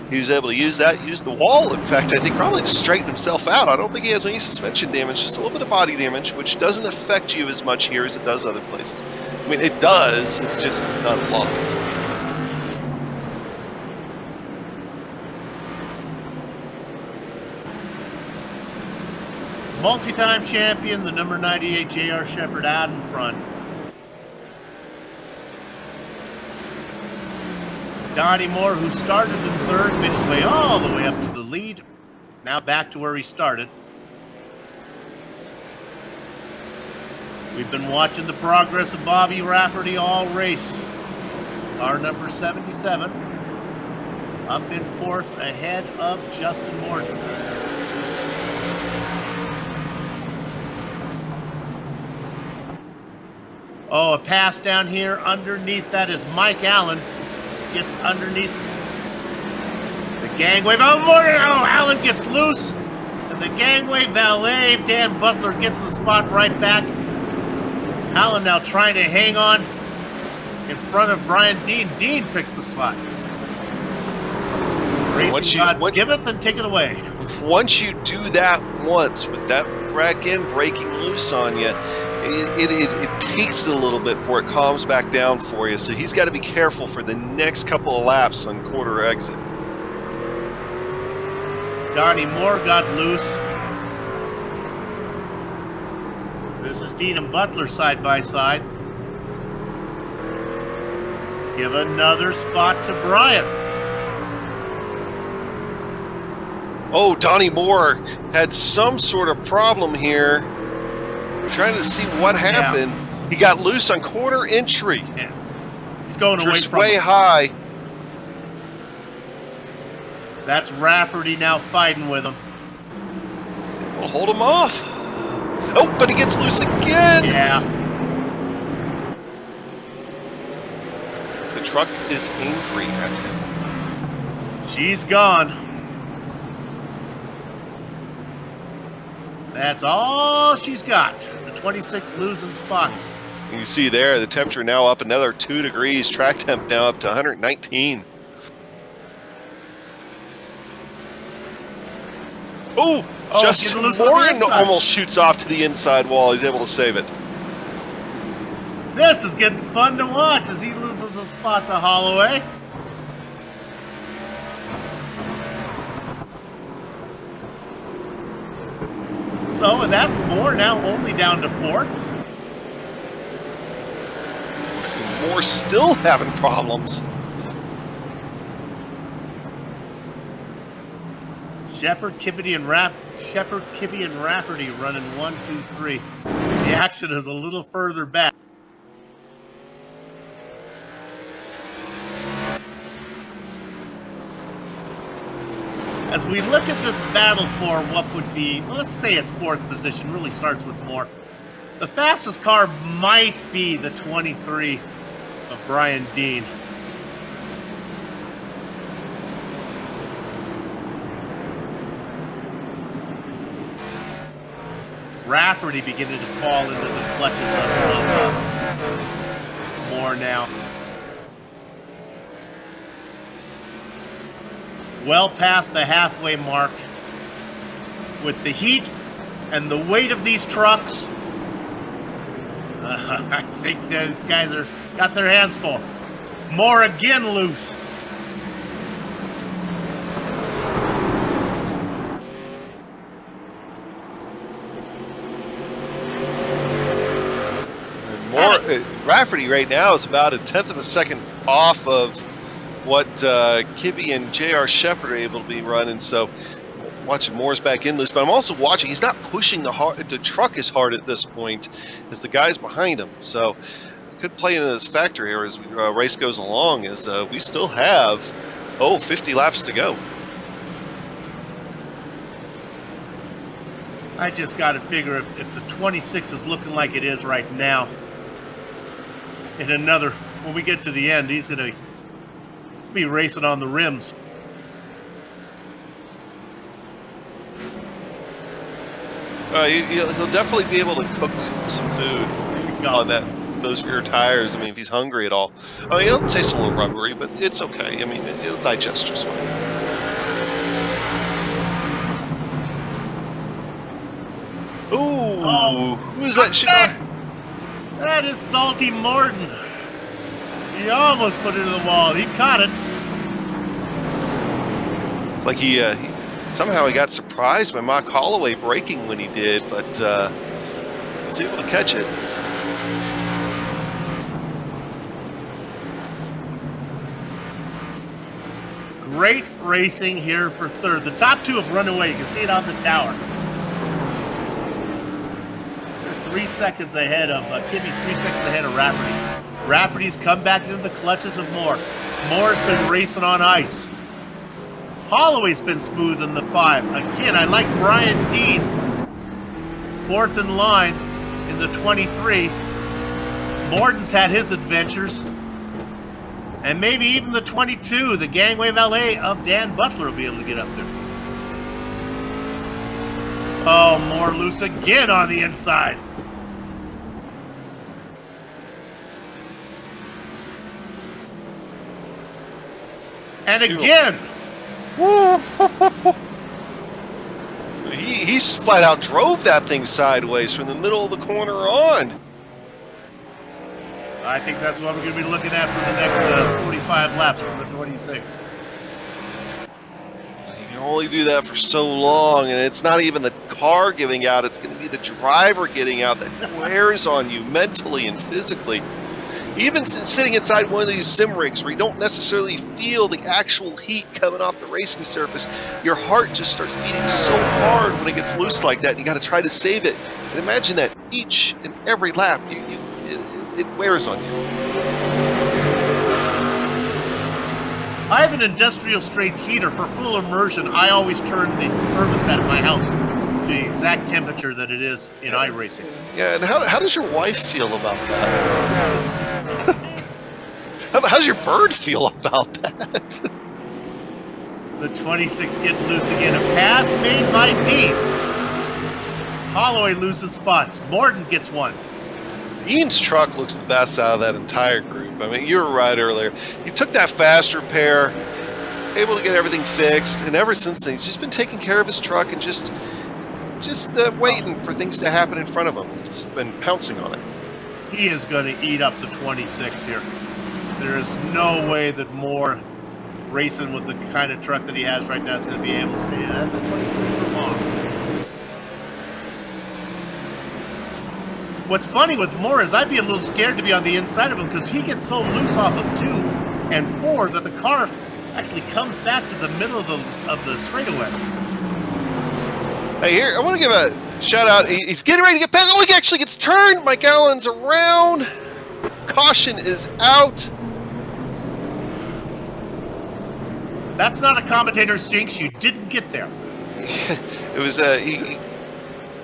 he was able to use the wall. In fact, I think probably to straighten himself out. I don't think he has any suspension damage, just a little bit of body damage, which doesn't affect you as much here as it does other places. I mean, it does, it's just not a lot. Multi-time champion, the number 98 J.R. Shepard out in front. Donnie Moore, who started in 3rd, made his way all the way up to the lead. Now back to where he started. We've been watching the progress of Bobby Rafferty all race. Car number 77. Up in 4th ahead of Justin Morton. Oh, a pass down here underneath. That is Mike Allen. Gets underneath the gangway. Oh, Morton! Oh, Allen gets loose. And the gangway valet, Dan Butler, gets the spot right back. Allen now trying to hang on in front of Brian Dean. Dean picks the spot. Racing gods giveth and take it away. Once you do that once with that rack end breaking loose on you, it takes it a little bit before it calms back down for you. So he's got to be careful for the next couple of laps on quarter exit. Donnie Moore got loose. This is Dean and Butler side by side. Give another spot to Bryant. Oh, Donnie Moore had some sort of problem here. Trying to see what happened. Yeah. He got loose on quarter entry. Yeah. He's going away from way high. That's Rafferty now fighting with him. We'll hold him off. Oh, but he gets loose again. Yeah. The truck is angry at him. She's gone. That's all she's got. The 26 losing spots. You can see there, the temperature now up another 2 degrees. Track temp now up to 119. Oh, Justin Morton almost shoots off to the inside wall. He's able to save it. This is getting fun to watch as he loses a spot to Holloway. so, and that Moore now only down to 4th. Moore still having problems. Shepard, Kibbe, and Rafferty running 1, 2, 3. The action is a little further back. As we look at this battle for what would be, well, let's say it's 4th position, really starts with Moore. The fastest car might be the 23 of Brian Dean. Rafferty beginning to fall into the clutches of Moore now. Well past the halfway mark. With the heat and the weight of these trucks, I think those guys got their hands full. Moore again loose. Rafferty right now is about 1/10 of a second off of what Kibbe and J.R. Shepard are able to be running. So watching Moore's back in loose, but I'm also watching he's not pushing the truck as hard at this point as the guys behind him. So it could play into his factor here as the race goes along, as we still have 50 laps to go. I just got to figure if the 26 is looking like it is right now, in another, when we get to the end, he's going to be racing on the rims. He'll definitely be able to cook some food on those rear tires. I mean, if he's hungry at all. I mean, it'll taste a little rubbery, but it's okay. I mean, it'll digest just fine. Ooh, who is that shit? That is Salty Morton. He almost put it in the wall. He caught it. It's like he somehow he got surprised by Mark Holloway braking when he did, but was able to catch it. Great racing here for 3rd. The top 2 have run away. You can see it on the tower. 3 seconds ahead of Kibbe's 3 seconds ahead of Rafferty. Rafferty's come back into the clutches of Moore. Moore's been racing on ice. Holloway's been smooth in the 5. Again, I like Brian Dean. 4th in line in the 23. Morton's had his adventures. And maybe even the 22, the gangway valet of Dan Butler will be able to get up there. Oh, Moore loose again on the inside. And again. He's flat out drove that thing sideways from the middle of the corner on. I think that's what we're going to be looking at for the next 45 laps from the 26. You can only do that for so long, and it's not even the car giving out. It's going to be the driver getting out that wears on you mentally and physically. Even sitting inside one of these sim rigs where you don't necessarily feel the actual heat coming off the racing surface, your heart just starts beating so hard when it gets loose like that, and you got to try to save it. And imagine that each and every lap, it wears on you. I have an industrial strength heater for full immersion. I always turn the thermostat at my house to the exact temperature that it is in iRacing. Yeah, and how does your wife feel about that? How does your bird feel about that? The 26 getting loose again. A pass made by Dean. Holloway loses spots. Morton gets one. Ian's truck looks the best out of that entire group. I mean, you were right earlier. He took that fast repair, able to get everything fixed, and ever since then, he's just been taking care of his truck and just waiting for things to happen in front of him. Just been pouncing on it. He is going to eat up the 26 here. There is no way that Moore, racing with the kind of truck that he has right now, is going to be able to see that. The 23 for long. What's funny with Moore is I'd be a little scared to be on the inside of him because he gets so loose off of 2 and 4 that the car actually comes back to the middle of the straightaway. Hey, here, I want to give a shout out. He's getting ready to get past. Oh, he actually gets turned. Mike Allen's around. Caution is out. That's not a commentator's jinx. You didn't get there. It was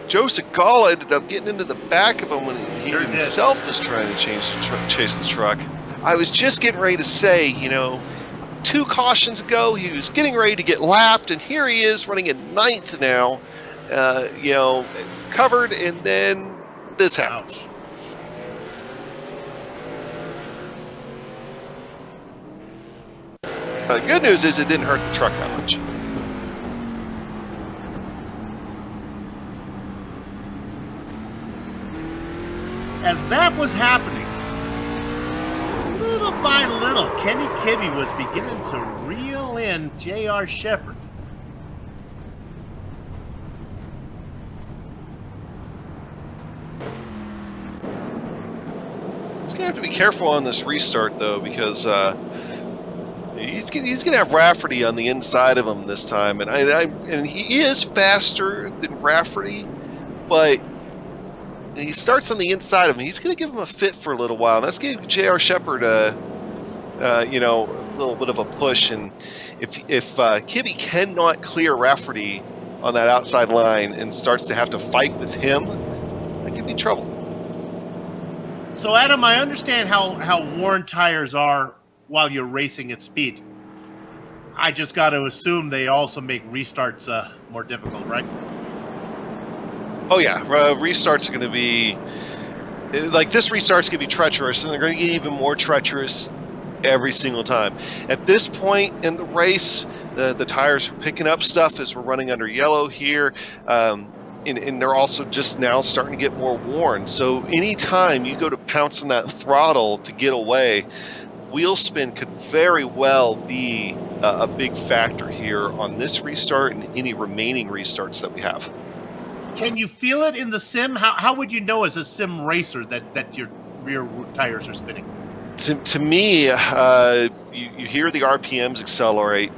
Joe Segala ended up getting into the back of him when he himself was trying to chase the truck. I was just getting ready to say, you know, 2 cautions ago, he was getting ready to get lapped, and here he is running in 9th now, you know, covered, and then this happens. The good news is it didn't hurt the truck that much. As that was happening, little by little, Kenny Kibbe was beginning to reel in J.R. Shepherd. He's gonna have to be careful on this restart though, because he's gonna have Rafferty on the inside of him this time, and he is faster than Rafferty, but he starts on the inside of him. He's going to give him a fit for a little while. That's going to give J.R. Shepherd you know, a little bit of a push. And if Kibbe cannot clear Rafferty on that outside line and starts to have to fight with him, that could be trouble. So, Adam, I understand how worn tires are while you're racing at speed. I just got to assume they also make restarts more difficult, right? Oh yeah, restarts are going to be like this. Restart's going to be treacherous, and they're going to get even more treacherous every single time. At this point in the race, the tires are picking up stuff as we're running under yellow here, and they're also just now starting to get more worn. So anytime you go to pounce on that throttle to get away, wheel spin could very well be a big factor here on this restart and any remaining restarts that we have. Can you feel it in the sim? How would you know as a sim racer that your rear tires are spinning? To me, you hear the RPMs accelerate,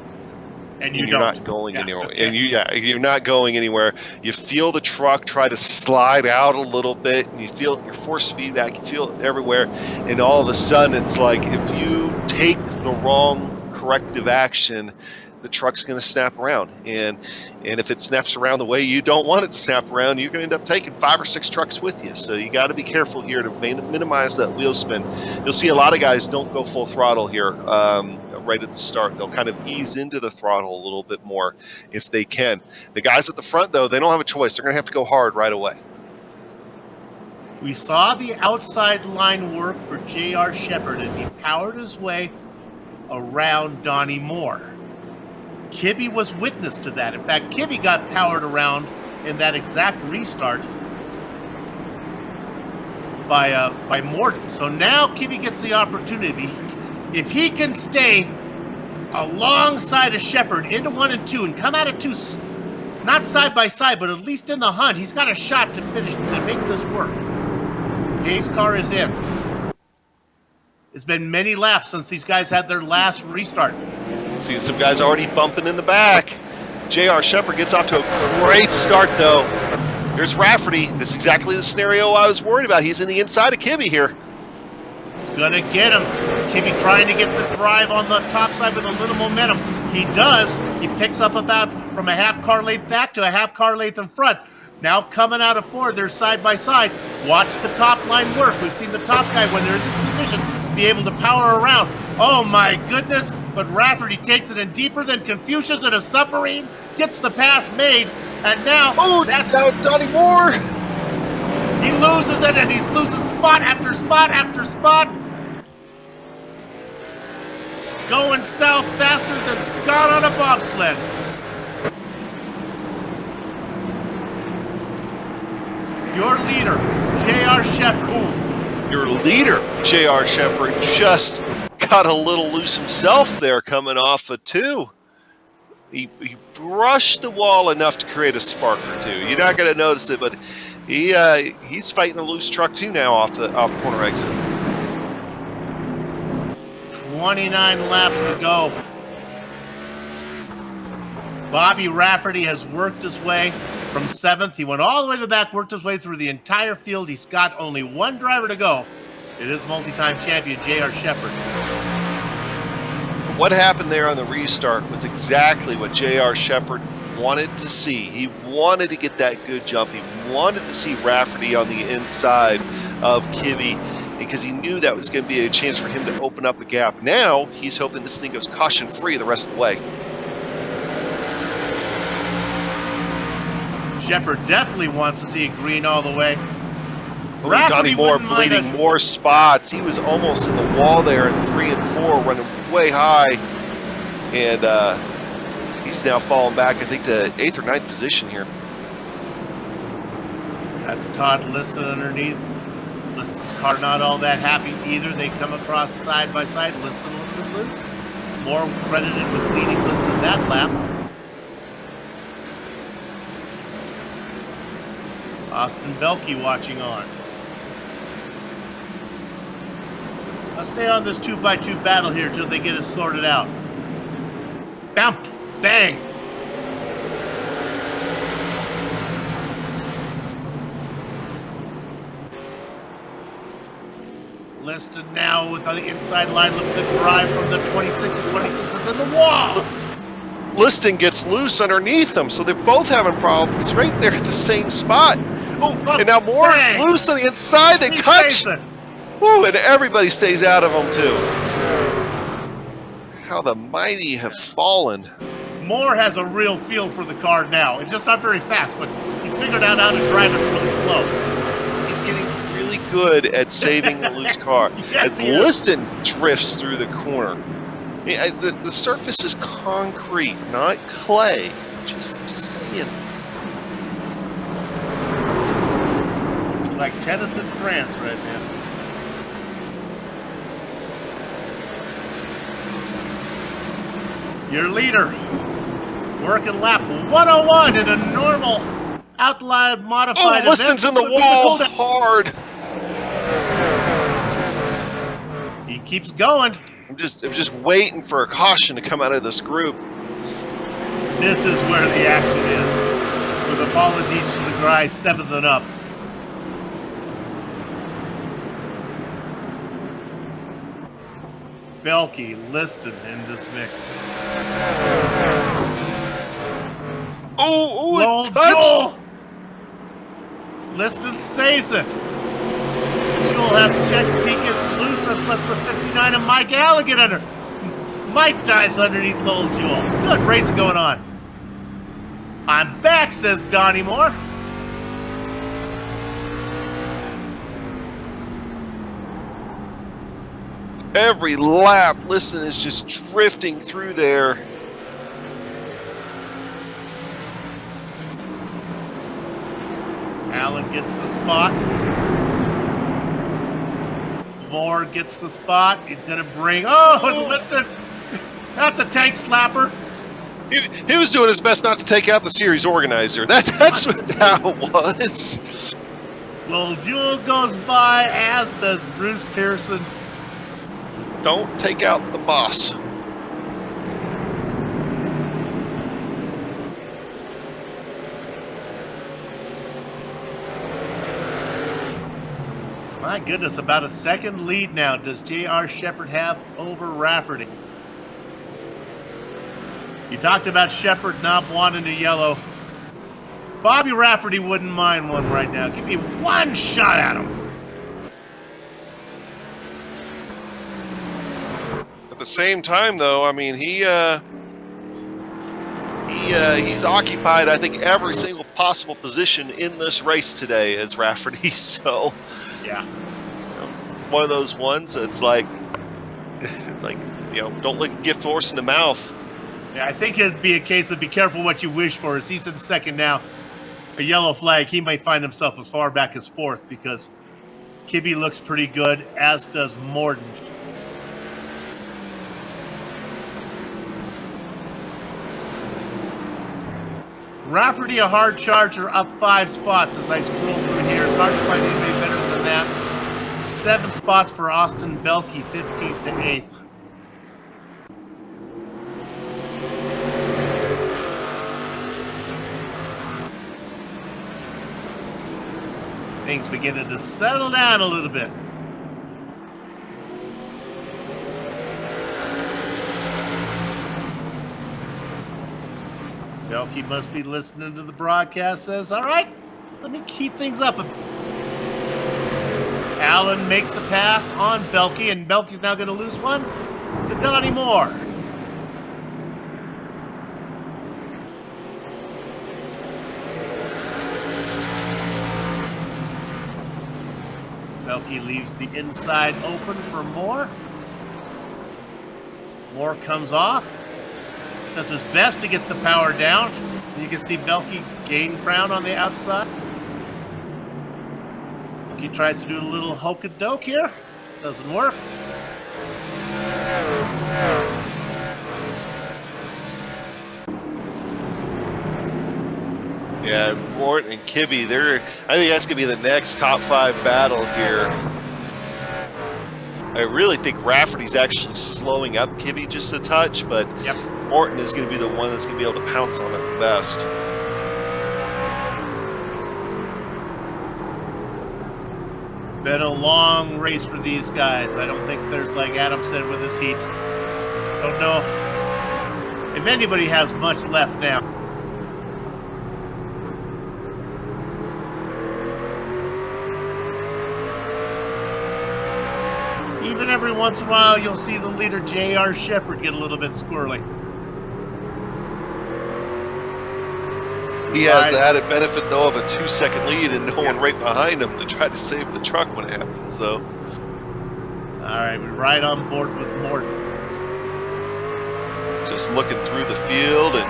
and you're not going anywhere. And you're not going anywhere. You feel the truck try to slide out a little bit, and you feel your force feedback. You feel it everywhere, and all of a sudden, it's like if you take the wrong corrective action, the truck's going to snap around, and if it snaps around the way you don't want it to snap around, you're going to end up taking 5 or 6 trucks with you. So you got to be careful here to minimize that wheel spin. You'll see a lot of guys don't go full throttle here right at the start. They'll kind of ease into the throttle a little bit more if they can. The guys at the front, though, they don't have a choice. They're going to have to go hard right away. We saw the outside line work for J.R. Shepherd as he powered his way around Donnie Moore. Kibbe was witness to that. In fact, Kibbe got powered around in that exact restart by Morton. So now Kibbe gets the opportunity. If he can stay alongside of Shepherd into 1 and 2 and come out of 2, not side by side, but at least in the hunt, he's got a shot to finish, to make this work. Pace car is in. It's been many laps since these guys had their last restart. Seeing some guys already bumping in the back. J.R. Shepherd gets off to a great start, though. Here's Rafferty. This is exactly the scenario I was worried about. He's in the inside of Kibbe here. He's going to get him. Kibbe trying to get the drive on the top side with a little momentum. He does. He picks up about from a half car length back to a half car length in front. Now coming out of 4, they're side by side. Watch the top line work. We've seen the top guy, when they're in this position, be able to power around. Oh my goodness. But Rafferty takes it in deeper than Confucius in a submarine, gets the pass made, and now that's out Donnie Moore. He loses it, and he's losing spot after spot after spot. Going south faster than Scott on a bobsled. Your leader, J.R. Shepherd. Your leader, J.R. Shepherd, just got a little loose himself there coming off a 2. He brushed the wall enough to create a spark or 2. You're not going to notice it, but He's fighting a loose truck too now off the corner exit. 29 laps to go. Bobby Rafferty has worked his way from 7th. He went all the way to the back, worked his way through the entire field. He's got only one driver to go. It is multi-time champion J.R. Shepherd. What happened there on the restart was exactly what J.R. Shepherd wanted to see. He wanted to get that good jump. He wanted to see Rafferty on the inside of Kibbe because he knew that was going to be a chance for him to open up a gap. Now he's hoping this thing goes caution-free the rest of the way. Shepherd definitely wants to see it green all the way. Oh, Donnie Moore bleeding more spots. He was almost in the wall there in 3 and 4, running way high. And he's now falling back, I think, to 8th or 9th position here. That's Todd Liston underneath. Liston's car not all that happy either. They come across side by side. Liston a little bit loose. Moore credited with leading Liston that lap. Austin Belke watching on. Let's stay on this 2x2 battle here until they get it sorted out. Bam! Bang! Liston now with on the inside line. Look at the drive from the 26 and 26 is in the wall. Liston gets loose underneath them, so they're both having problems right there at the same spot. Oh, and now Moore loose on the inside. They touch. Woo, and everybody stays out of them too. How the mighty have fallen. Moore has a real feel for the car now. It's just not very fast, but he's figured out how to drive it really slow. He's getting really good at saving the loose car. Yes, as Liston drifts through the corner. The surface is concrete, not clay. Just saying. It's like tennis in France right now. Your leader, working lap 101 in a normal Outlaw Modified. Oh, Liston's in the wall hard. He keeps going. I'm just waiting for a caution to come out of this group. This is where the action is. With apologies to the guys 7th and up. Belke, Liston in this mix. Oh, it touched. Joel. Liston saves it. Joel has to check if he gets loose. That's left for 59 and Mike Allen get under. Mike dives underneath Lowell Jewel. Good racing going on. I'm back, says Donnie Moore. Every lap, Liston is just drifting through there. Allen gets the spot. Moore gets the spot. He's going to bring... Oh, Liston! That's a tank slapper. He was doing his best not to take out the series organizer. That's what that was. Well, Jewel goes by, as does Bruce Pearson. Don't take out the boss. My goodness, about a second lead now does J.R. Shepherd have over Rafferty. You talked about Shepherd not wanting a yellow. Bobby Rafferty wouldn't mind one right now. Give me one shot at him. At the same time, though, I mean, he's occupied, I think, every single possible position in this race today as Rafferty. So, yeah, it's one of those ones that's like, don't lick a gift horse in the mouth. Yeah, I think it'd be a case of be careful what you wish for. As he's in second now, a yellow flag, he might find himself as far back as 4th because Kibbe looks pretty good, as does Morton. Rafferty, a hard charger, up 5 spots as I scroll through here. It's hard to find anybody better than that. 7 spots for Austin Belkey, 15th to 8th. Things beginning to settle down a little bit. Belkey must be listening to the broadcast, says, all right, let me keep things up a bit. Allen makes the pass on Belkey, and Belkey's now going to lose one to Donnie Moore. Belkey leaves the inside open for Moore. Moore comes off. Does his best to get the power down. You can see Belkey gain ground on the outside. He tries to do a little hokey-doke here. Doesn't work. Yeah, Morton and Kibbe, I think that's going to be the next top 5 battle here. I really think Rafferty's actually slowing up Kibbe just a touch, but yep. Morton is going to be the one that's going to be able to pounce on it the best. Been a long race for these guys. I don't think there's, like Adam said with his heat, don't know if anybody has much left now. Even every once in a while, you'll see the leader, J.R. Shepard, get a little bit squirrely. He has the added benefit, though, of a 2-second lead and no one right behind him to try to save the truck when it happens, so. All right, we're right on board with Morton. Just looking through the field, and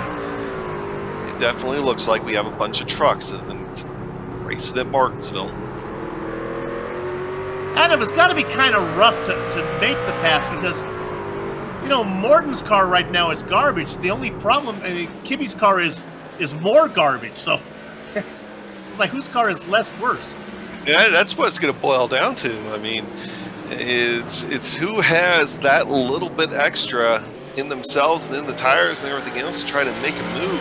it definitely looks like we have a bunch of trucks that have been racing at Martinsville. Adam, it's got to be kind of rough to make the pass because, you know, Morton's car right now is garbage. The only problem, I mean, Kibbe's car is more garbage. So it's like, whose car is less worse? Yeah, that's what it's going to boil down to. I mean, it's who has that little bit extra in themselves and in the tires and everything else to try to make a move.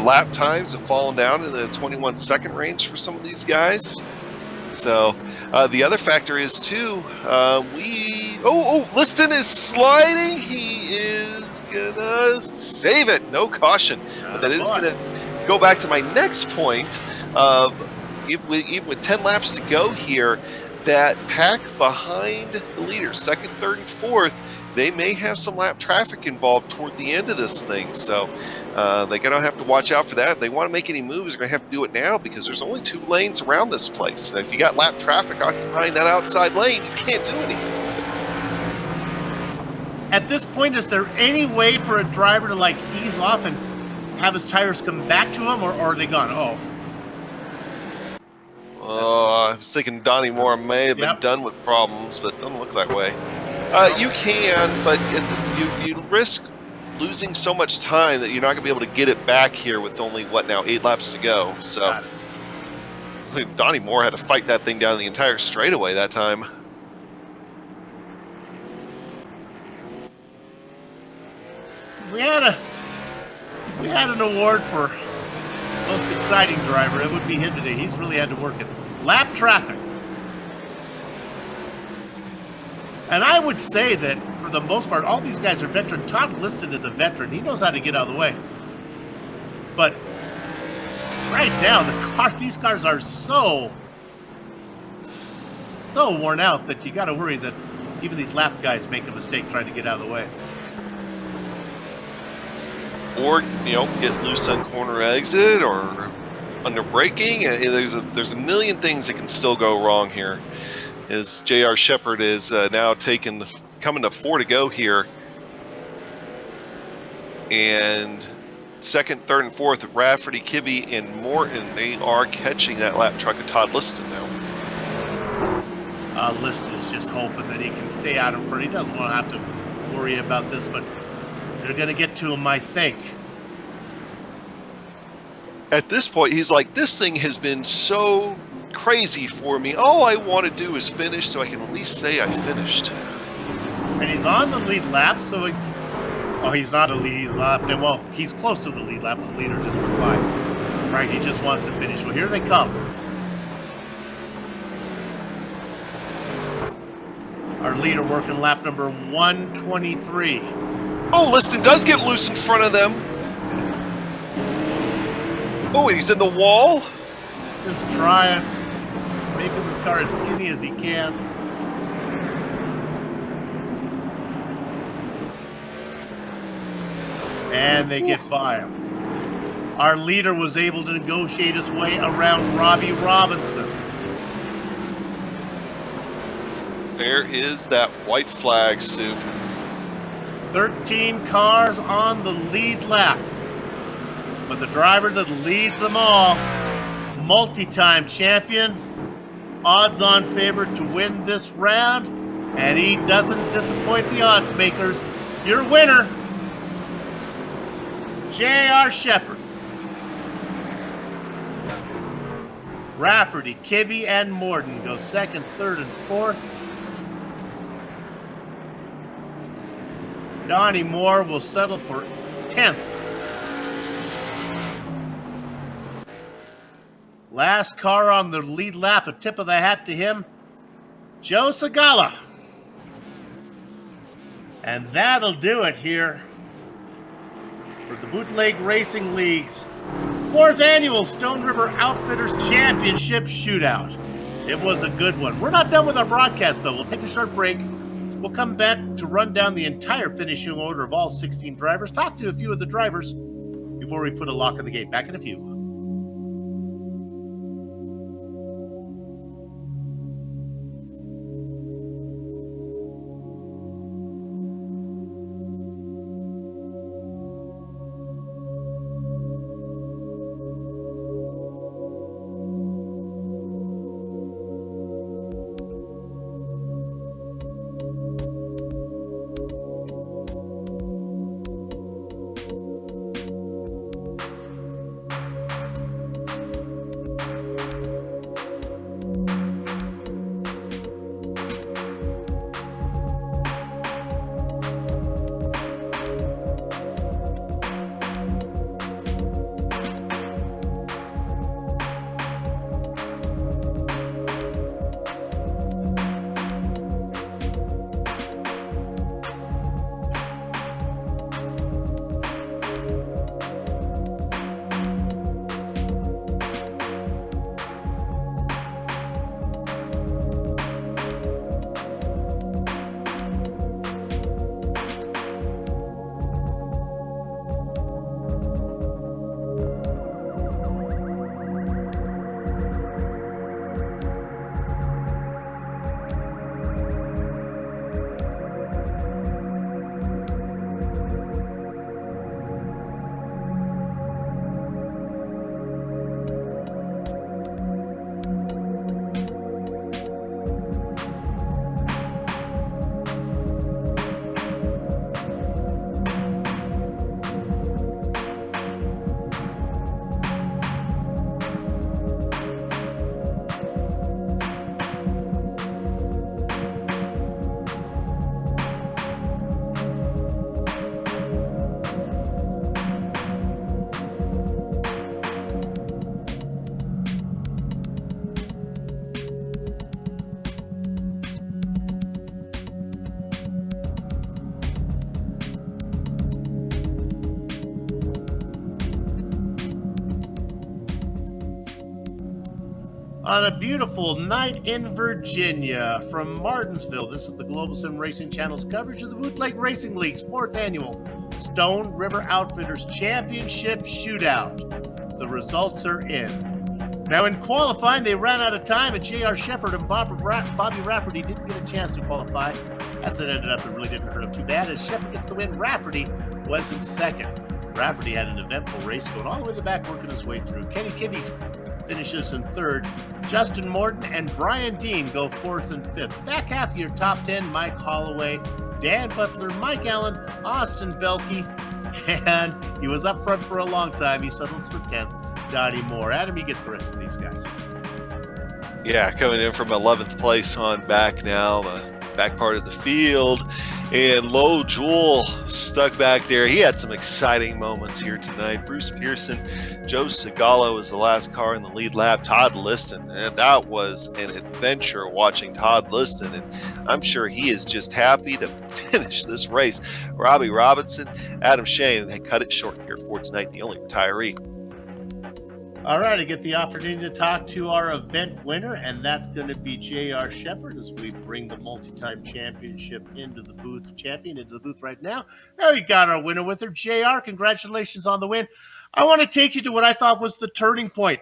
Lap times have fallen down in the 21-second range for some of these guys. So the other factor is too, Liston is sliding. He is gonna save it. No caution. But that is gonna go back to my next point of even with 10 laps to go here, that pack behind the leader, second, third, and fourth, they may have some lap traffic involved toward the end of this thing. So they're going to have to watch out for that. If they want to make any moves, they're going to have to do it now because there's only 2 lanes around this place. And if you got lap traffic occupying that outside lane, you can't do anything with it. At this point, is there any way for a driver to, like, ease off and have his tires come back to him, or are they gone? I was thinking Donnie Moore may have been done with problems, but it doesn't look that way. You can, but you risk losing so much time that you're not going to be able to get it back here with only, 8 laps to go. So I think Donnie Moore had to fight that thing down the entire straightaway that time. If we had an award for most exciting driver, it would be him today. He's really had to work it. Lap traffic. And I would say that, for the most part, all these guys are veteran. Todd Liston is a veteran. He knows how to get out of the way. But right now, these cars are so worn out that you got to worry that even these lap guys make a mistake trying to get out of the way. Or, get loose on corner exit or under braking. There's a million things that can still go wrong here. As J.R. Shepard is now coming to 4 to go here. And second, third, and fourth, Rafferty, Kibbe, and Morton, they are catching that lap truck of Todd Liston now. Liston is just hoping that he can stay out in front. He doesn't want to have to worry about this, but they're going to get to him, I think. At this point, he's like, this thing has been so crazy for me. All I want to do is finish so I can at least say I finished. And he's on the lead lap, so he's not a lead lap. Well, he's close to the lead lap. The leader just went by. Right, he just wants to finish. Well, here they come. Our leader working lap number 123. Oh, Liston does get loose in front of them. Oh, and he's in the wall. Just trying, making this car as skinny as he can. And they get by him. Our leader was able to negotiate his way around Robbie Robinson. There is that white flag, Soup. 13 cars on the lead lap. But the driver that leads them all, multi-time champion, odds-on favorite to win this round, and he doesn't disappoint the odds makers. Your winner, J.R. Shepherd. Rafferty, Kibbe, and Morden go second, third, and fourth. Donnie Moore will settle for 10th. Last car on the lead lap, a tip of the hat to him, Joe Segala. And that'll do it here for the Bootleg Racing League's 4th annual Stone River Outfitters Championship Shootout. It was a good one. We're not done with our broadcast, though. We'll take a short break. We'll come back to run down the entire finishing order of all 16 drivers, talk to a few of the drivers before we put a lock on the gate. Back in a few. On a beautiful night in Virginia from Martinsville, this is the Global SimRacing Channel's coverage of the Bootleg Racing League's 4th annual Stone River Outfitters Championship Shootout. The results are in. Now in qualifying, they ran out of time, and J.R. Shepherd and Bobby Rafferty didn't get a chance to qualify. As it ended up, it really didn't hurt him too bad. As Shepherd gets the win, Rafferty was in second. Rafferty had an eventful race going all the way to the back, working his way through. Kenny Kibbe finishes in third. Justin Morton and Brian Dean go fourth and fifth. Back half of your top 10, Mike Holloway, Dan Butler, Mike Allen, Austin Belkey, and he was up front for a long time. He settles for 10th. Donnie Moore. Adam, you get the rest of these guys. Yeah, coming in from 11th place on back now, the back part of the field. And Low Jewel stuck back there. He had some exciting moments here tonight. Bruce Pearson, Joe Segala was the last car in the lead lap. Todd Liston, and that was an adventure watching Todd Liston. And I'm sure he is just happy to finish this race. Robbie Robinson, Adam Shane, they cut it short here for tonight, the only retiree. All right, I get the opportunity to talk to our event winner, and that's going to be J.R. Shepard as we bring the multi-time championship into the booth, right now. There you got our winner with her, J.R. Congratulations on the win. I want to take you to what I thought was the turning point.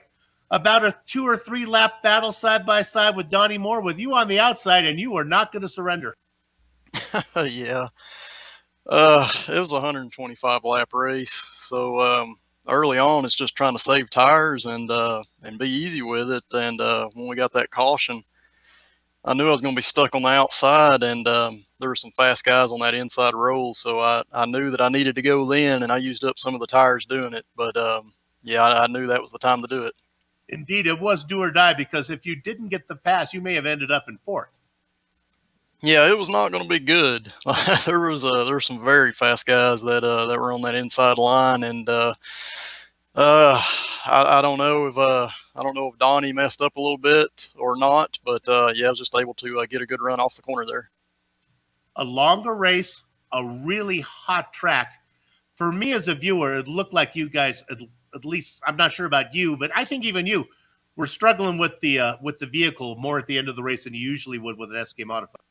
About a 2 or 3 lap battle side by side with Donnie Moore, with you on the outside, and you were not going to surrender. Yeah. It was a 125 lap race. So, early on, it's just trying to save tires and be easy with it. And when we got that caution, I knew I was going to be stuck on the outside, and there were some fast guys on that inside roll. So I knew that I needed to go then, and I used up some of the tires doing it. But yeah, I knew that was the time to do it. Indeed, it was do or die, because if you didn't get the pass, you may have ended up in 4th. Yeah, it was not going to be good. there were some very fast guys that were on that inside line, and I don't know if Donnie messed up a little bit or not, but yeah, I was just able to get a good run off the corner there. A longer race, a really hot track. For me as a viewer, it looked like you guys, at least I'm not sure about you, but I think even you were struggling with the vehicle more at the end of the race than you usually would with an SK Modified.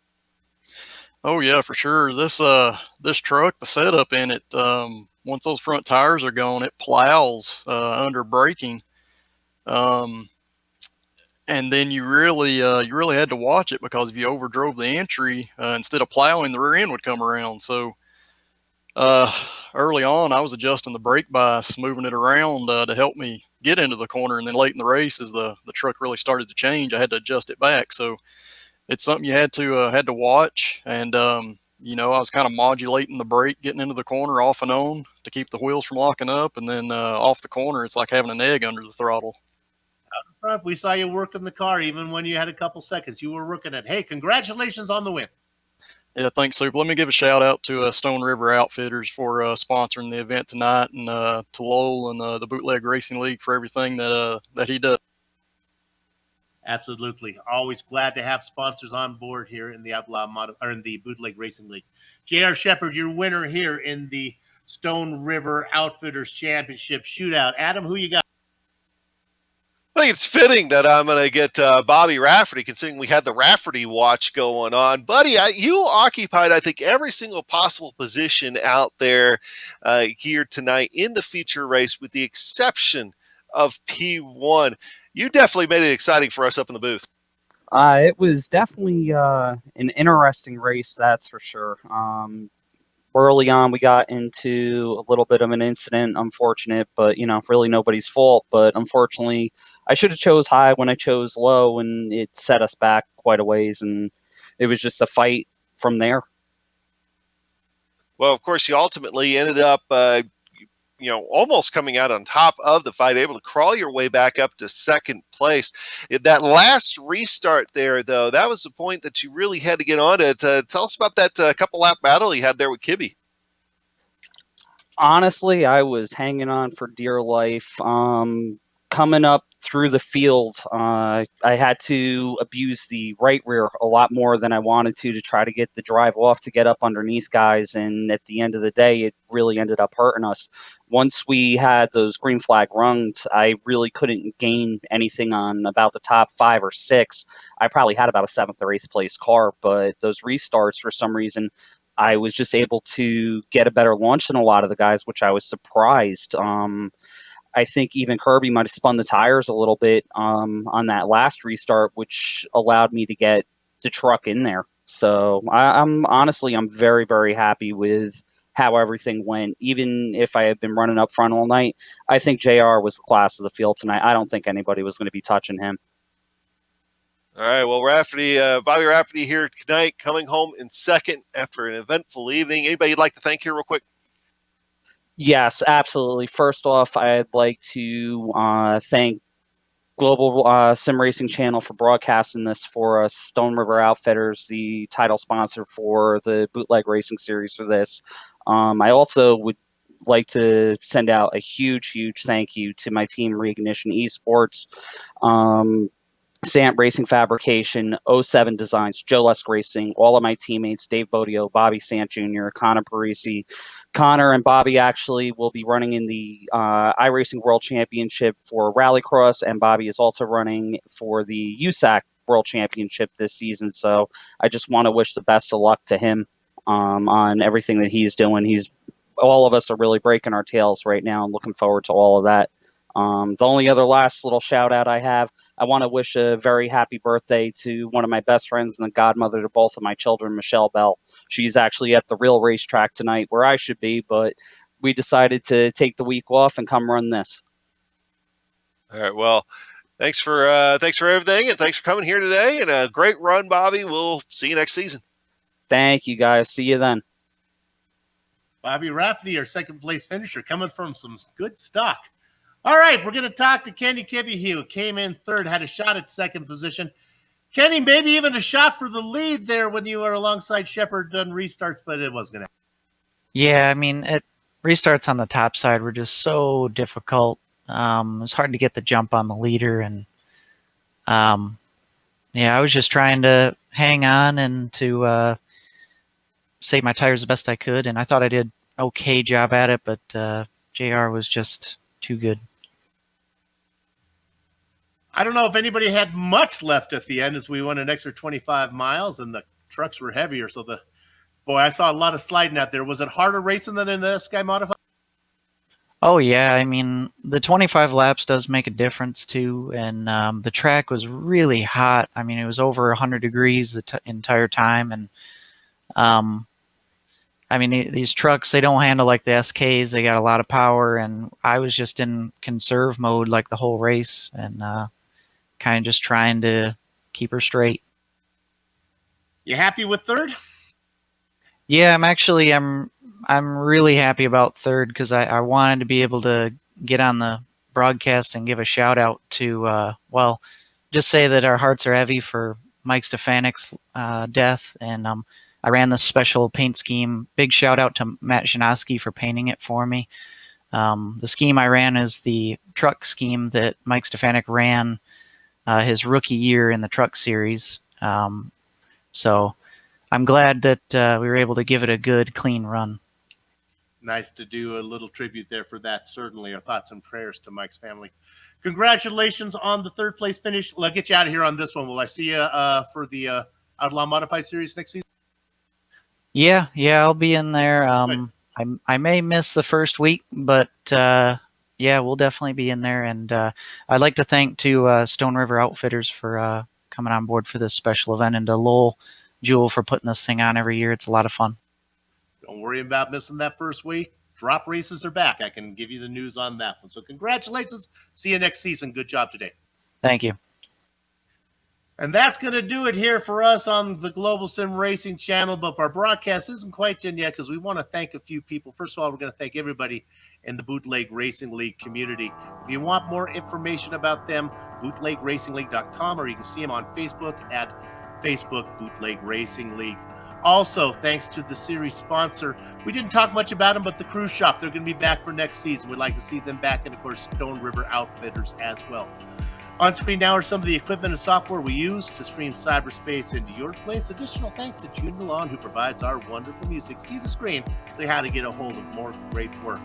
Oh yeah, for sure. This truck, the setup in it, once those front tires are gone, it plows under braking, and then you really had to watch it, because if you overdrove the entry, instead of plowing, the rear end would come around. So early on, I was adjusting the brake bias, moving it around to help me get into the corner, and then late in the race, as the truck really started to change, I had to adjust it back. So it's something you had to watch, and I was kind of modulating the brake getting into the corner off and on to keep the wheels from locking up, and then off the corner, it's like having an egg under the throttle. Out in front, we saw you working the car even when you had a couple seconds. You were working it. Hey, congratulations on the win. Yeah, thanks, Super. Let me give a shout out to Stone River Outfitters for sponsoring the event tonight, and to Lowell and the Bootleg Racing League for everything that he does. Absolutely. Always glad to have sponsors on board here in the in the Bootleg Racing League. J.R. Shepard, your winner here in the Stone River Outfitters Championship Shootout. Adam, who you got? I think it's fitting that I'm going to get Bobby Rafferty, considering we had the Rafferty watch going on. Buddy, you occupied, I think, every single possible position out there here tonight in the feature race, with the exception of P1. You definitely made it exciting for us up in the booth. It was definitely an interesting race, that's for sure. Early on, we got into a little bit of an incident, unfortunate, but, really nobody's fault. But unfortunately, I should have chose high when I chose low, and it set us back quite a ways, and it was just a fight from there. Well, of course, you ultimately ended up almost coming out on top of the fight, able to crawl your way back up to second place. That last restart there, though, that was the point that you really had to get on it. Tell us about that couple lap battle you had there with Kibbe. Honestly, I was hanging on for dear life. Coming up through the field, I had to abuse the right rear a lot more than I wanted to try to get the drive off to get up underneath guys. And at the end of the day, it really ended up hurting us. Once we had those green flag runs, I really couldn't gain anything on about the top 5 or 6. I probably had about a 7th or 8th place car, but those restarts, for some reason, I was just able to get a better launch than a lot of the guys, which I was surprised. I think even Kirby might have spun the tires a little bit on that last restart, which allowed me to get the truck in there. So I'm very, very happy with how everything went. Even if I had been running up front all night, I think JR was the class of the field tonight. I don't think anybody was going to be touching him. All right, well, Bobby Rafferty here tonight, coming home in second after an eventful evening. Anybody you'd like to thank here real quick? Yes, absolutely. First off, I'd like to thank Global SimRacing Channel for broadcasting this for us. Stone River Outfitters, the title sponsor for the Bootleg Racing Series for this. I also would like to send out a huge thank you to my team, Reignition Esports, Sant Racing Fabrication, '07 Designs, Joe Lesk Racing, all of my teammates, Dave Bodio, Bobby Sant Jr., Connor Parisi. Connor and Bobby actually will be running in the iRacing World Championship for Rallycross, and Bobby is also running for the USAC World Championship this season. So I just want to wish the best of luck to him on everything that he's doing. All of us are really breaking our tails right now and looking forward to all of that. The only other last little shout out I have, I want to wish a very happy birthday to one of my best friends and the godmother to both of my children, Michelle Bell. She's actually at the real racetrack tonight where I should be, but we decided to take the week off and come run this. All right. Well, thanks for everything, and thanks for coming here today. And a great run, Bobby. We'll see you next season. Thank you, guys. See you then. Bobby Rafferty, our second place finisher, coming from some good stock. All right, we're going to talk to Kenny Kibbe, who came in third, had a shot at second position. Kenny, maybe even a shot for the lead there when you were alongside Shepard done restarts, but it wasn't going to happen. Yeah, I mean, restarts on the top side were just so difficult. It was hard to get the jump on the leader, and yeah, I was just trying to hang on and to save my tires the best I could, and I thought I did okay job at it, but JR was just too good. I don't know if anybody had much left at the end as we went an extra 25 miles and the trucks were heavier. So boy, I saw a lot of sliding out there. Was it harder racing than in the Sky Modified? Oh yeah, I mean, the 25 laps does make a difference too, and the track was really hot. I mean, it was over 100 degrees the entire time, and I mean, these trucks, they don't handle like the SKs. They got a lot of power, and I was just in conserve mode like the whole race, and kind of just trying to keep her straight. You happy with third? Yeah, I'm really happy about third because I wanted to be able to get on the broadcast and give a shout out to, well, just say that our hearts are heavy for Mike Stefanik's death, and I ran this special paint scheme. Big shout out to Matt Janowski for painting it for me. The scheme I ran is the truck scheme that Mike Stefanik ran his rookie year in the truck series. So I'm glad that we were able to give it a good, clean run. Nice to do a little tribute there for that. Certainly our thoughts and prayers to Mike's family. Congratulations on the third place finish. I'll get you out of here on this one. Will I see you for the Outlaw Modified Series next season? Yeah, I'll be in there. I may miss the first week, but yeah, we'll definitely be in there. And I'd like to thank Stone River Outfitters for coming on board for this special event, and to Lowell Jewel for putting this thing on every year. It's a lot of fun. Don't worry about missing that first week. Drop races are back. I can give you the news on that one. So congratulations. See you next season. Good job today. Thank you. And that's going to do it here for us on the Global Sim Racing Channel. But our broadcast isn't quite done yet because we want to thank a few people. First of all, we're going to thank everybody in the Bootleg Racing League community. If you want more information about them, bootlegracingleague.com, or you can see them on Facebook at Facebook Bootleg Racing League. Also, thanks to the series sponsor, we didn't talk much about them, but the Cruise Shop, they're going to be back for next season. We'd like to see them back, and of course, Stone River Outfitters as well. On screen now are some of the equipment and software we use to stream cyberspace into your place. Additional thanks to June Milan, who provides our wonderful music. See the screen, say how to get a hold of more great work.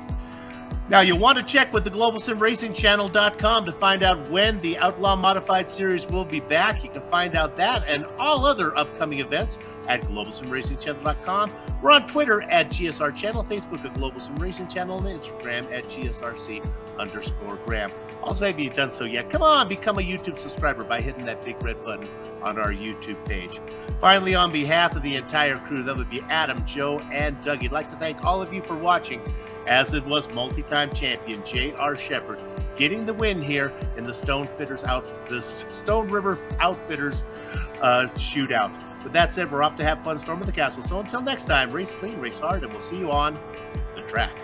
Now, you'll want to check with the GlobalSimRacingChannel.com to find out when the Outlaw Modified Series will be back. You can find out that and all other upcoming events at GlobalSimRacingChannel.com. We're on Twitter at GSR Channel, Facebook at Global Sim Racing Channel, and Instagram at GSRC_Graham. Also, if you've done so yet, come on, become a YouTube subscriber by hitting that big red button on our YouTube page. Finally, on behalf of the entire crew, that would be Adam, Joe, and Dougie, I'd like to thank all of you for watching, as it was multi-time champion J.R. Shepard getting the win here in the Stone River Outfitters shootout. With that said, we're off to have fun storming the castle. So until next time, race clean, race hard, and we'll see you on the track.